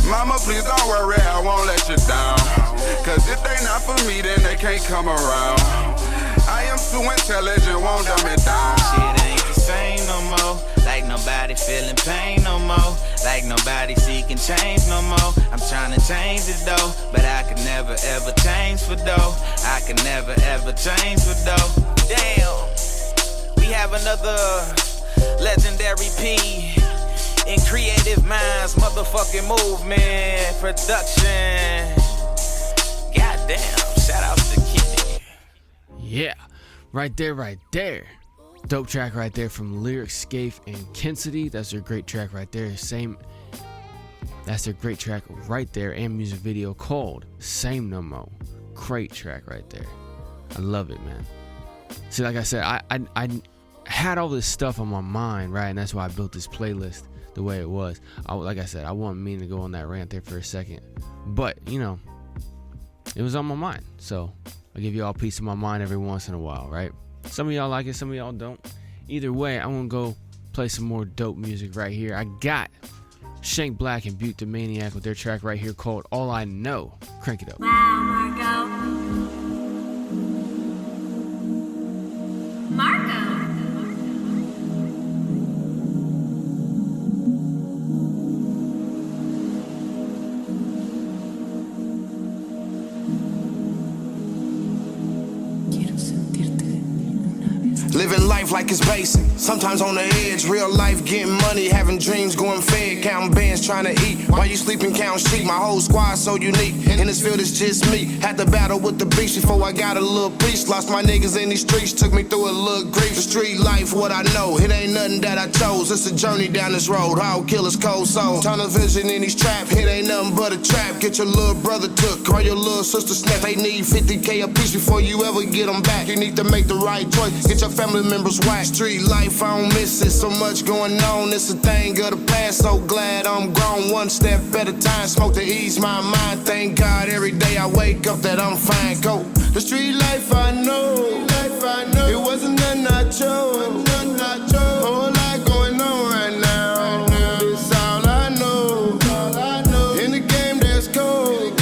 Mama, please don't worry, I won't let you down. Cause if they not for me, then they can't come around. I am too intelligent, won't dumb it down. Shit ain't the same no more. Like nobody feeling pain no more. Like nobody seeking change no more. I'm trying to change it though, but I could never ever change for dough. I could never ever change for dough. Damn, we have another legendary P in Creative Minds, motherfucking movement, production. Goddamn, shout out to Kenny. Yeah, right there. Dope track right there from Lyrik, Scaife, and Kensity. That's their great track right there. That's their great track right there, and music video called Same NoMo. Great track right there. I love it, man. See, like I said, I had all this stuff on my mind, right? And that's why I built this playlist the way it was. Like I said, I wasn't meaning to go on that rant there for a second. But, you know, it was on my mind. So I give you all peace of my mind every once in a while, right? Some of y'all like it, some of y'all don't. Either way, I'm going to go play some more dope music right here. I got ShankBlack and BukeDaManiac with their track right here called All I Know. Crank it up. Wow, Marco. Living life like it's basic, sometimes on the edge. Real life getting money, having dreams, going fed, counting bands, trying to eat. While you sleeping, counting sheep. My whole squad so unique. In this field it's just me. Had to battle with the beast before I got a little peace. Lost my niggas in these streets, took me through a little grief. The street life, what I know, it ain't nothing that I chose. It's a journey down this road, how killers cold soul. Tunnel vision in these trap, it ain't nothing but a trap. Get your little brother took, or your little sister snapped. They need 50K a piece before you ever get them back. You need to make the right choice, get your family members whacked. Street life, I don't miss it, so much going on. It's a thing of the past, so glad I'm grown. One step at a time, smoke to ease my mind. Thank God every day I wake up that I'm fine. Go. The street life I know, it wasn't nothing I chose. Whole lot going on right now. It's all I know. In the game that's cold,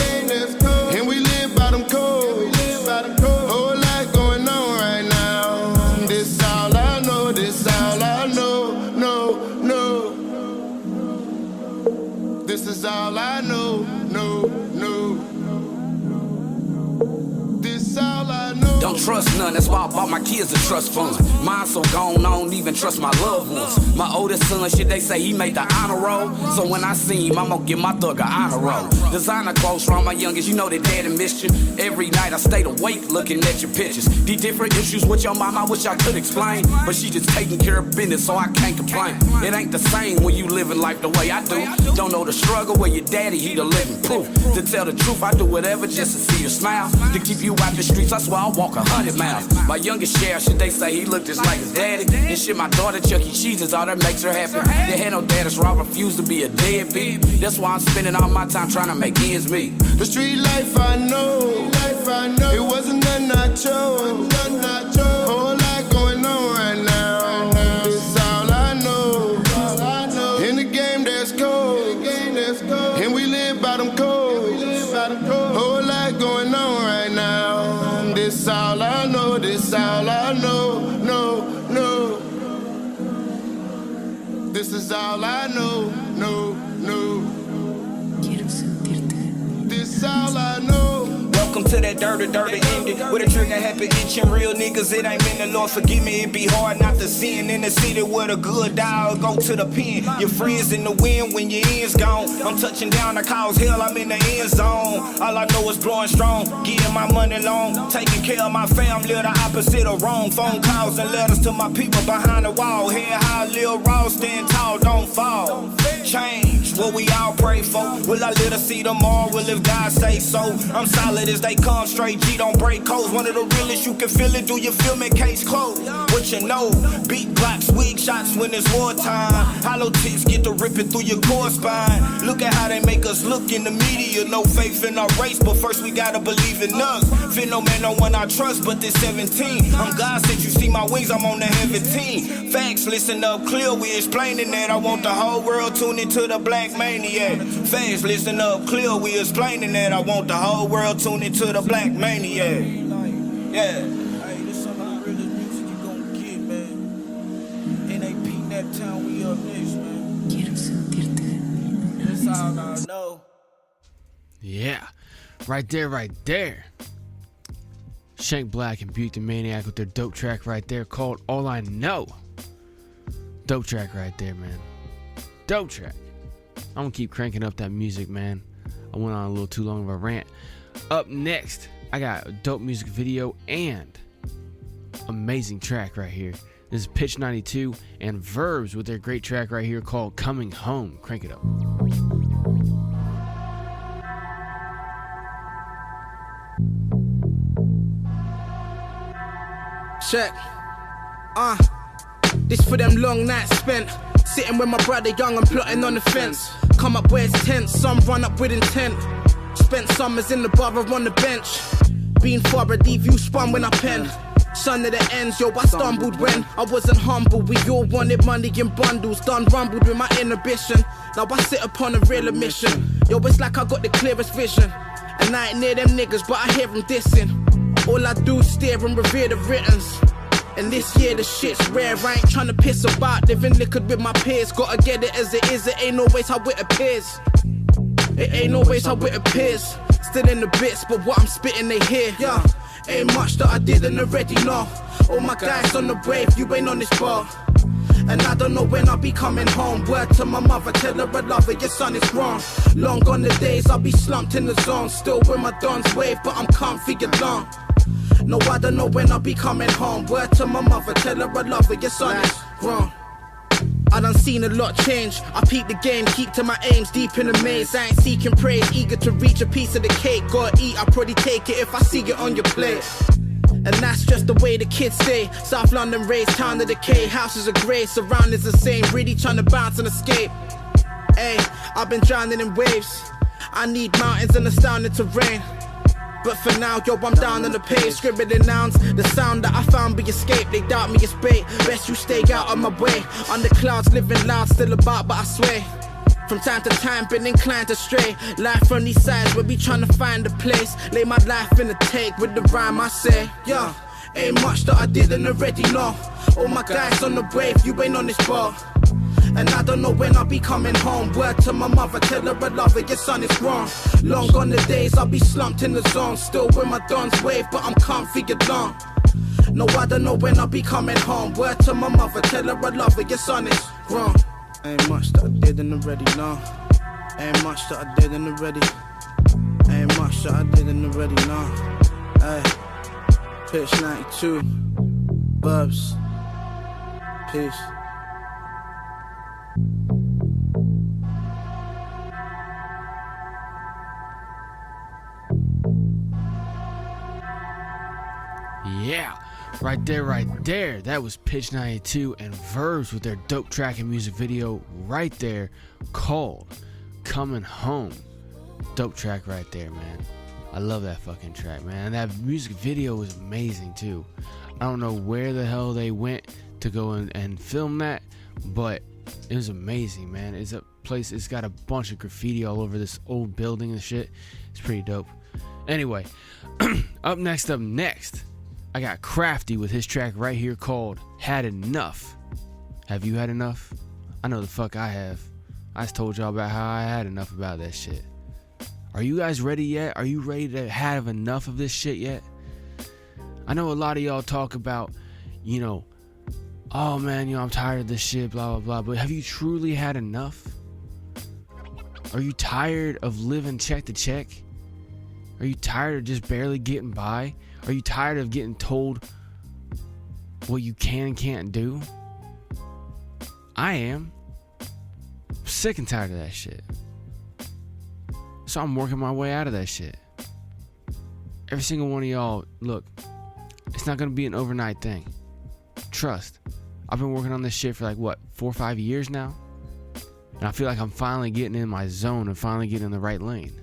and we live by them codes. Whole lot going on right now. This all I know. This all I know. No. This is all I know. No. This all I know. Don't trust none, that's why I bought my kids a trust fund. Mine so gone, I don't even trust my loved ones. My oldest son, shit, they say he made the honor roll. So when I see him, I'm gonna give my thug a honor roll. Designer clothes from my youngest, you know that daddy missed you. Every night I stayed awake looking at your pictures. These different issues with your mom, I wish I could explain. But she just taking care of business, so I can't complain. It ain't the same when you living life the way I do. Don't know the struggle where your daddy, he the living proof. To tell the truth, I do whatever just to see you smile. To keep you out the streets, I swear I'll walk 100 miles. My youngest share, shit, they say he look just like his daddy. And shit, my daughter Chuck E. Cheese is all that makes her happy. They had no daddy, so I refuse to be a deadbeat. That's why I'm spending all my time trying to make ends meet. The street life I know, it wasn't nothing I chose. Whole lot going on right now. It's all I know. In the game that's cold, and we live by them codes. Whole lot going on right now. This all I know. This all I know. No. This is all I know, no. This is all I know. Welcome to that dirty ending. Where the trigger happy itching. Real niggas, it ain't meant the Lord forgive me. It be hard not to sin in the city where the good die or go to the pen. Your friends in the wind when your end's gone. I'm touching down the cause hell, I'm in the end zone. All I know is blowing strong, getting my money long, taking care of my family, the opposite of wrong. Phone calls and letters to my people behind the wall. Head high, Lil Ross, stand tall, don't fall. Change what we all pray for. Will I live to see tomorrow? Will if God say so? I'm solid as they come, straight G, don't break codes. One of the realest, you can feel it. Do you feel me? Case closed. What you know? Beat Glocks, weak shots when it's wartime. Hollow tips get to ripping through your core spine. Look at how they make us look in the media. No faith in our race, but first we gotta believe in us. Fear no man, no one I trust, but this 17. I'm God since you see my wings, I'm on the heavy team. Facts, listen up clear, we explaining that. I want the whole world tuned into the black maniac. Facts, listen up clear, we explaining that. I want the whole world tuned into the black maniac. Yeah. Hey, this some of the realest music you gon' get, man. NAP, that town, we up next, man. That's all I know. Yeah, right there. ShankBlack and BukeDaManiac with their dope track right there called All I Know. Dope track right there, man. Dope track. I'm gonna keep cranking up that music, man. I went on a little too long of a rant. Up next, I got a dope music video and amazing track right here. This is Pitch 92 and Verbz with their great track right here called Coming Home. Crank it up. Check. This for them long nights spent sitting with my brother young and plotting on the fence. Come up where it's tense, some run up with intent. Spent summers in the borough on the bench. Been far a deep view spun when I pen. Son of the ends, yo, I stumbled when I wasn't humble. We all wanted money in bundles, done rumbled with my inhibition. Now I sit upon a real admission. Yo, it's like I got the clearest vision. And I ain't near them niggas, but I hear them dissing. All I do is stare and revere the writtens. And this year the shit's rare, I ain't tryna piss about living liquid with my peers. Gotta get it as it is, it ain't always how it appears. It ain't always how it appears. Still in the bits, but what I'm spitting they hear. Yeah, ain't much that I didn't already know. All my guys on the wave, you ain't on this bar. And I don't know when I'll be coming home. Word to my mother, tell her I love her, your son is wrong. Long gone the days, I'll be slumped in the zone. Still with my dons wave, but I'm comfy alone. No, I don't know when I'll be coming home. Word to my mother, tell her I love her, your son is grown. I done seen a lot change. I peep the game, keep to my aims, deep in the maze. I ain't seeking praise, eager to reach a piece of the cake. Gotta eat, I'll probably take it if I see it on your plate. And that's just the way the kids stay. South London raised, town of decay. Houses are grey, surroundings the same. Really trying to bounce and escape. Hey, I've been drowning in waves. I need mountains and astounding terrain. But for now, yo, I'm down on the page. Scribbling nouns, the sound that I found be escape. They doubt me, it's bait. Best you stay out of my way. On the clouds, living loud, still about, but I swear. From time to time, been inclined to stray. Life from these sides, where we tryna find a place. Lay my life in the take with the rhyme I say. Yeah, ain't much that I didn't already know. All my guys on the wave, you ain't on this bar. And I don't know when I'll be coming home. Word to my mother, tell her I love her, your son is wrong. Long gone the days, I'll be slumped in the zone. Still with my dons wave, but I'm comfy alone. No, I don't know when I'll be coming home. Word to my mother, tell her I love her, your son is wrong. Ain't much that I didn't already know. Ain't much that I didn't already. Ain't much that I didn't already know. Hey, Pitch 92, Verbz, peace. Yeah, right there. That was Pitch 92 and Verbz with their dope track and music video right there called Coming Home. Dope track right there, man. I love that fucking track, man. And that music video was amazing too. I don't know where the hell they went to go and film that, but it was amazing, man. It's a place, it's got a bunch of graffiti all over this old building and shit. It's pretty dope. Anyway, up next, I got Krafty with his track right here called Had Enough. Have you had enough? I know the fuck I have. I just told y'all about how I had enough about that shit. Are you guys ready yet? Are you ready to have enough of this shit yet? I know a lot of y'all talk about, oh man, I'm tired of this shit, blah, blah, blah. But have you truly had enough? Are you tired of living check to check? Are you tired of just barely getting by? Are you tired of getting told what you can and can't do? I am. I'm sick and tired of that shit. So I'm working my way out of that shit. Every single one of y'all, look, it's not gonna be an overnight thing. Trust. I've been working on this shit for 4 or 5 years now. And I feel like I'm finally getting in my zone and finally getting in the right lane.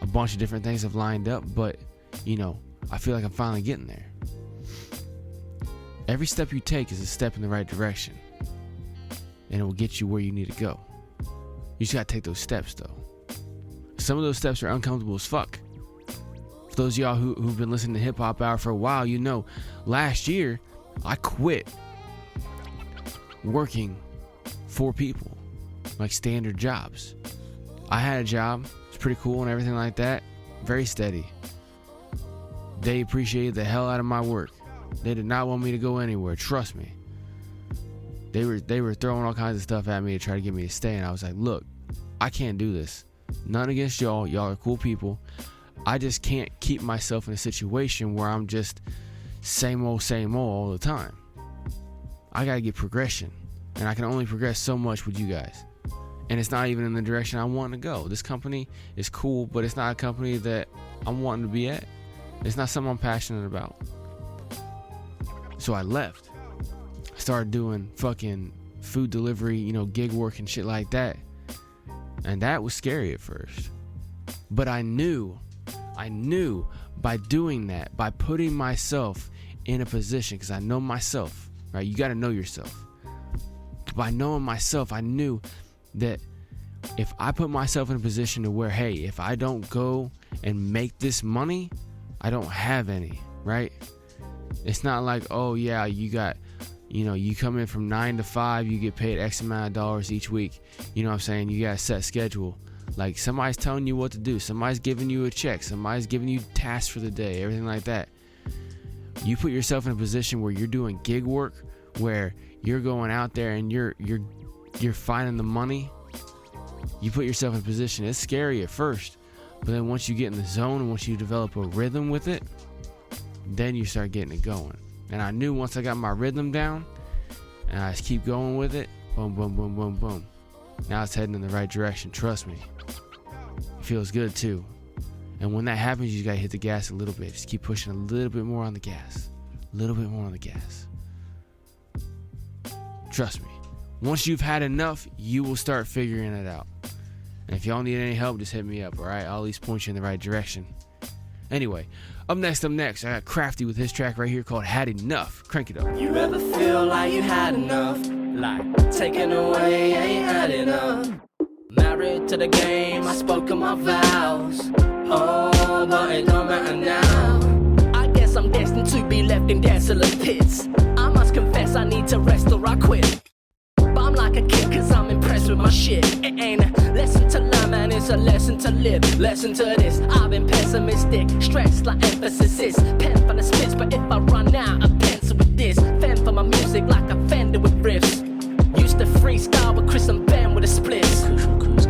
A bunch of different things have lined up, but, I feel like I'm finally getting there. Every step you take is a step in the right direction. And it will get you where you need to go. You just gotta take those steps, though. Some of those steps are uncomfortable as fuck. For those of y'all who've been listening to Hip Hop Hour for a while, last year, I quit working for people, like standard jobs. I had a job, it's pretty cool and everything like that, very steady. They appreciated the hell out of my work. They did not want me to go anywhere, trust me. They were throwing all kinds of stuff at me to try to get me to stay, and I was like, look, I can't do this. None against y'all are cool people. I just can't keep myself in a situation where I'm just same old all the time. I gotta get progression, and I can only progress so much with you guys. And it's not even in the direction I want to go. This company is cool, but it's not a company that I'm wanting to be at. It's not something I'm passionate about. So I left. I started doing fucking food delivery, gig work and shit like that. And that was scary at first. But I knew by doing that, by putting myself in a position, because I know myself, right? You got to know yourself. By knowing myself, I knew that if I put myself in a position to where, hey, if I don't go and make this money, I don't have any, right? It's not like, oh yeah, you got, you come in from 9 to 5, you get paid X amount of dollars each week. You know what I'm saying? You got a set schedule. Like somebody's telling you what to do. Somebody's giving you a check. Somebody's giving you tasks for the day, everything like that. You put yourself in a position where you're doing gig work, where you're going out there and you're finding the money. You put yourself in a position, it's scary at first, but then once you get in the zone and once you develop a rhythm with it, then you start getting it going. And I knew once I got my rhythm down and I just keep going with it, boom, boom, boom, boom, boom. Now it's heading in the right direction, trust me. It feels good too. And when that happens, you just gotta hit the gas a little bit. Just keep pushing a little bit more on the gas. A little bit more on the gas. Trust me. Once you've had enough, you will start figuring it out. And if y'all need any help, just hit me up, alright? I'll at least point you in the right direction. Anyway, up next, I got Krafty with his track right here called Had Enough. Crank it up. You ever feel like you had enough? Like taken away, ain't had enough. Married to the game, I spoke of my vows. Oh, but it don't matter now. I guess I'm destined to be left in desolate pits. I must confess I need to rest or I quit. But I'm like a kid cause I'm impressed with my shit. It ain't a lesson to learn, man, it's a lesson to live. Lesson to this, I've been pessimistic. Stressed like emphasis is pen for the spits. But if I run out of pencil with this, fend for my music like a fender with riffs. Used to freestyle with Chris and Ben with the splits.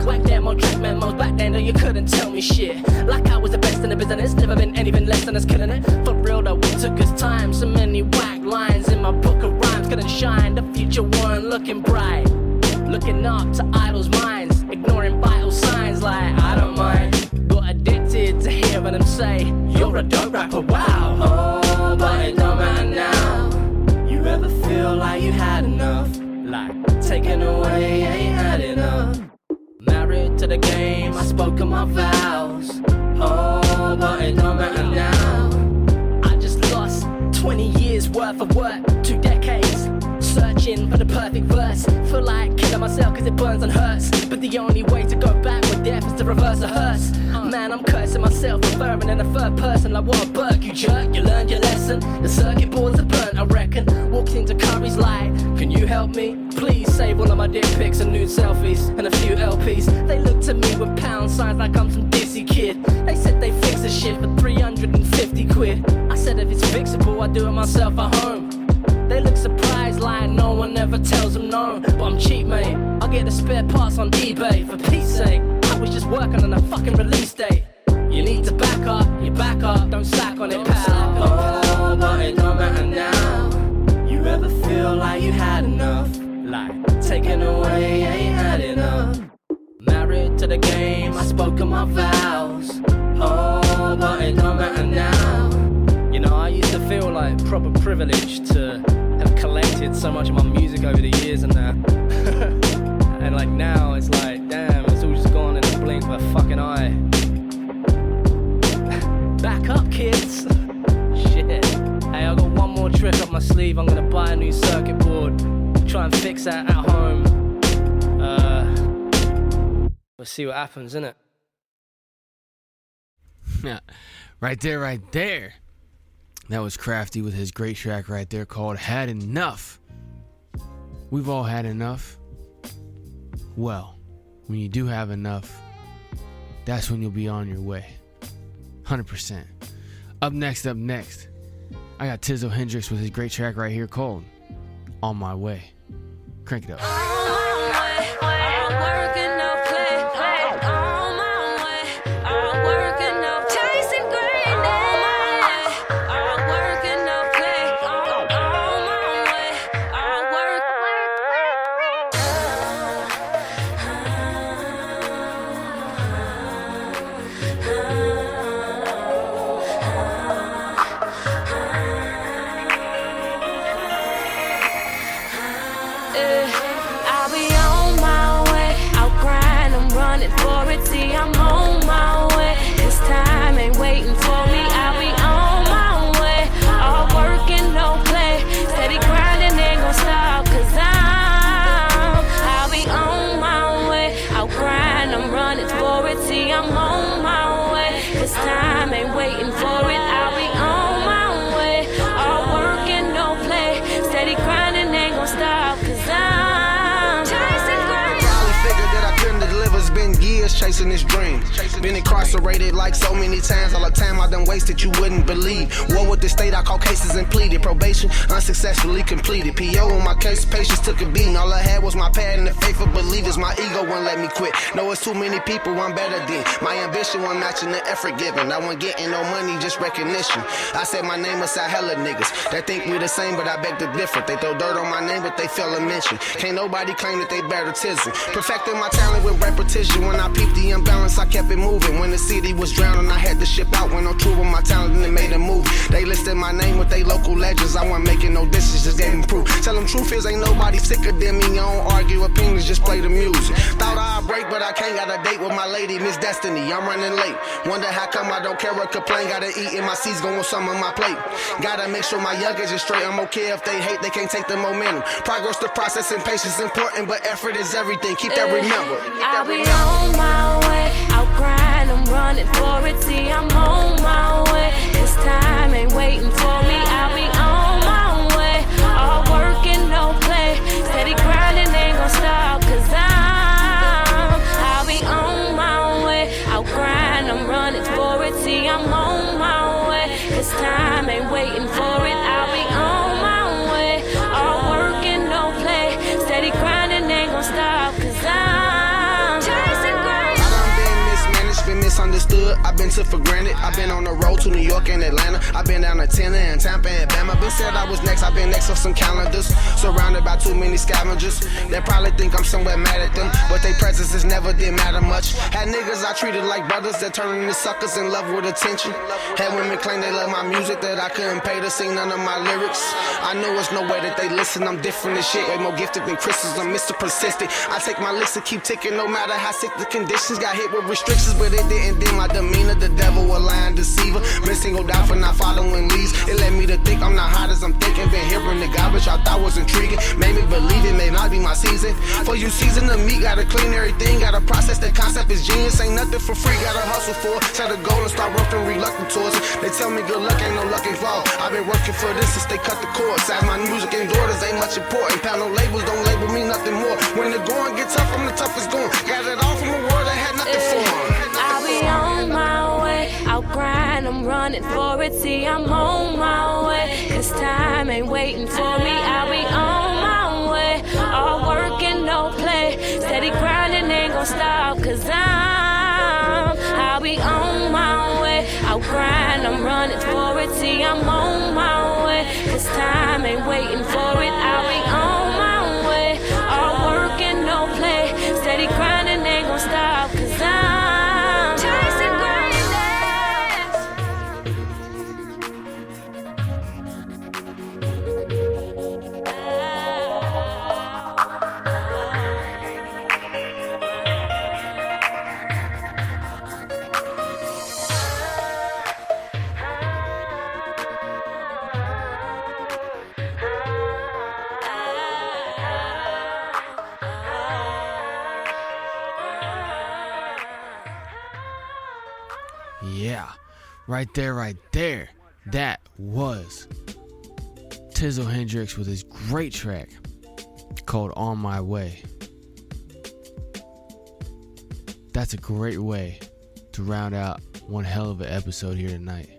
Whack them on track memos back then, though you couldn't tell me shit. Like I was the best in the business, never been anything less than us killing it. For real though, it took us time. So many whack lines in my book of rhymes couldn't shine. The future one looking bright, looking up to idols' minds, ignoring vital signs like I don't mind. Got addicted to hearing them say, you're a dope rapper, wow. Oh, but it don't matter now. You ever feel like you had enough? Like taken away, ain't had enough. Married to the game, I spoke of my vows. Oh, but it don't matter now. I just lost 20 years worth of work, 2 decades, searching for the perfect verse. Feel like killing myself cause it burns and hurts. But the only way to go back with death is to reverse a hearse. Man, I'm cursing myself, referring in the third person like what a Burke, you jerk. You learned your lesson, the circuit boards are burnt, I reckon. We'll walked into Curry's like, can you help me? Please save all of my dick pics and nude selfies and a few LPs. They looked at me with pound signs like I'm some dizzy kid. They said they fix the shit for 350 quid. I said if it's fixable, I do it myself at home. They look surprised like no one ever tells them no. But I'm cheap, mate. I'll get the spare parts on eBay. For Pete's sake, I was just working on a fucking release date. You need to back up, you back up, don't slack on it, pal. Oh, but it don't matter now. You ever feel like you had enough? Like, taken away, ain't had enough. Married to the game, I spoke of my vows. Oh, but it don't matter now. You know, I used to feel like proper privilege to have collected so much of my music over the years and that. And like now, it's like, damn, it's all just gone in the blink of a fucking eye. Back up, kids. Shit. Hey, I got one more trick up my sleeve. I'm gonna buy a new circuit board. Try and fix that at home. We'll see what happens, innit? Yeah. Right there. That was Krafty with his great track right there called Had Enough. We've all had enough. Well, when you do have enough, that's when you'll be on your way. 100%. Up next, I got Tizzle Hendrix with his great track right here called On My Way. Crank it up. Chasing this dream. Been incarcerated like so many times. All the time I done wasted, you wouldn't believe. War with the state, I called cases and pleaded. Probation unsuccessfully completed. PO on my case, patience took a beating. All I had was my pad and the faith of believers. My ego wouldn't let me quit. No, it's too many people, I'm better than. My ambition wasn't matching the effort given. I wasn't getting no money, just recognition. I said my name aside hella niggas that think we the same, but I beg to differ. They throw dirt on my name, but they fail to mention. Can't nobody claim that they better Tizzle. Perfecting my talent with repetition. When I peeped the imbalance, I kept it moving. When the city was drowning, I had to ship out. When I'm true with my talent, and they made a move. They listed my name with they local legends. I wasn't making no dishes, just gave them proof. Tell them truth is ain't nobody sicker than me. I don't argue opinions, just play the music. Thought I'd break, but I can't. Got a date with my lady, Miss Destiny. I'm running late. Wonder how come I don't care or complain. Gotta eat and my seeds going some on my plate. Gotta make sure my youngins is straight. I'm okay if they hate, they can't take the momentum. Progress, the process, and patience important, but effort is everything. Keep that remember. I'll be on my way. I'll grind, I'm running for it. See, I'm on my way. This time ain't waiting for me. I'll be on my way. All work and no play. Steady grinding, ain't gon' stop. Cause I'll be on my way. I'll grind, I'm running for it. See, I'm on my way. This time ain't waiting for it. I'll be on my way. All work and no play. Steady grinding, ain't gon' stop. Cause I'm chasing great. Been misunderstood, I've been took for granted. I've been on the road to New York and Atlanta. I've been down to Tennessee and Tampa and Bama. Been said I was next, I've been next on some calendars. Surrounded by too many scavengers. They probably think I'm somewhere mad at them, but their presences never did matter much. Had niggas I treated like brothers that turned into suckers in love with attention. Had women claim they love my music, that I couldn't pay to sing none of my lyrics. I know it's no way that they listen, I'm different as shit. Way more gifted than crystals, I'm Mr. Persistent. I take my licks and keep ticking no matter how sick the conditions. Got hit with restrictions, but it didn't dim my demeanor. The devil a lying deceiver. Been singled out for not following leads. It led me to think I'm not hot as I'm thinking. Been hearing the garbage I thought was intriguing. Made me believe it may not be my season. For you season the meat, gotta clean everything. Gotta process the concept is genius. Ain't nothing for free, gotta hustle for it. Set a goal and start working reluctant towards it. They tell me good luck, ain't no luck involved. I've been working for this since they cut the cord. As my music endure When the going gets tough, I'm the toughest going. Got it all from a world that had nothing for him. I'll be on my way, I'll grind, I'm running for it. See, I'm on my way, cause time ain't waiting for me. I'll be on my way, all work and no play. Steady grinding, ain't gon' stop, cause I'll be on my way. I'll grind, I'm running for it. See, I'm on my way, cause time ain't waiting for it. I'll be on my way, all work and no play. Steady grinding, ain't gon' stop, cause I'm chasing Yeah, right there. That was Tizzle Hendrix with his great track called On My Way. That's a great way to round out one hell of an episode here tonight.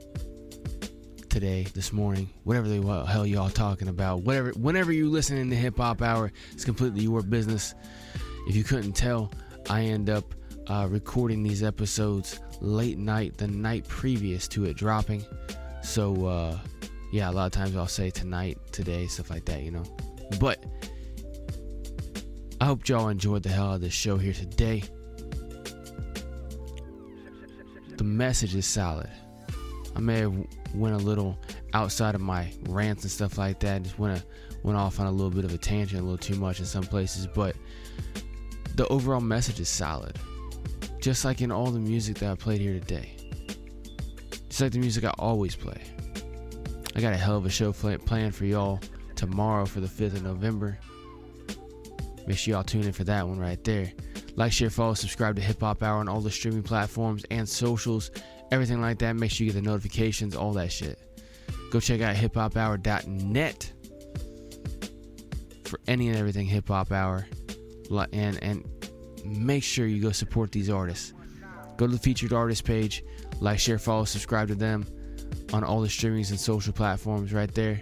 Today, this morning, whatever the hell y'all talking about. Whenever you listening to Hip Hop Hour, it's completely your business. If you couldn't tell, I end up recording these episodes late night, the night previous to it dropping. So, yeah, a lot of times I'll say tonight, today, stuff like that, you know. But I hope y'all enjoyed the hell out of this show here today. The message is solid. I may have went a little outside of my rants and stuff like that. Just went off on a little bit of a tangent, a little too much in some places. But the overall message is solid. Just like in all the music that I played here today. Just like the music I always play. I got a hell of a show planned for y'all tomorrow for the 5th of November. Make sure y'all tune in for that one right there. Like, share, follow, subscribe to Hip Hop Hour on all the streaming platforms and socials. Everything like that. Make sure you get the notifications, all that shit. Go check out hiphophour.net for any and everything Hip Hop Hour. And make sure you go support these artists. Go to the featured artist page. Like, share, follow, subscribe to them on all the streamings and social platforms right there.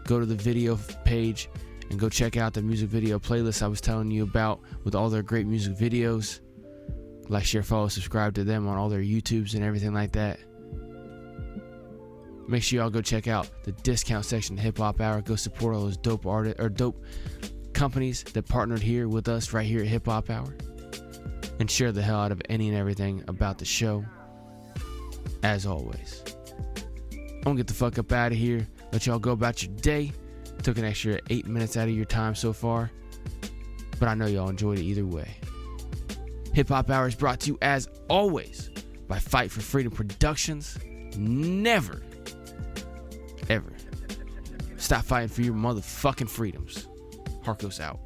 Go to the video page and go check out the music video playlist I was telling you about with all their great music videos. Like, share, follow, subscribe to them on all their YouTubes and everything like that. Make sure y'all go check out the discount section of Hip Hop Hour. Go support all those dope artists or dope companies that partnered here with us right here at Hip Hop Hour. And share the hell out of any and everything about the show. As always, I'm gonna get the fuck up out of here. Let y'all go about your day. Took an extra 8 minutes out of your time so far, but I know y'all enjoyed it either way. Hip Hop Hour is brought to you, as always, by Fight for Freedom Productions. Never, ever stop fighting for your motherfucking freedoms. Harkos out.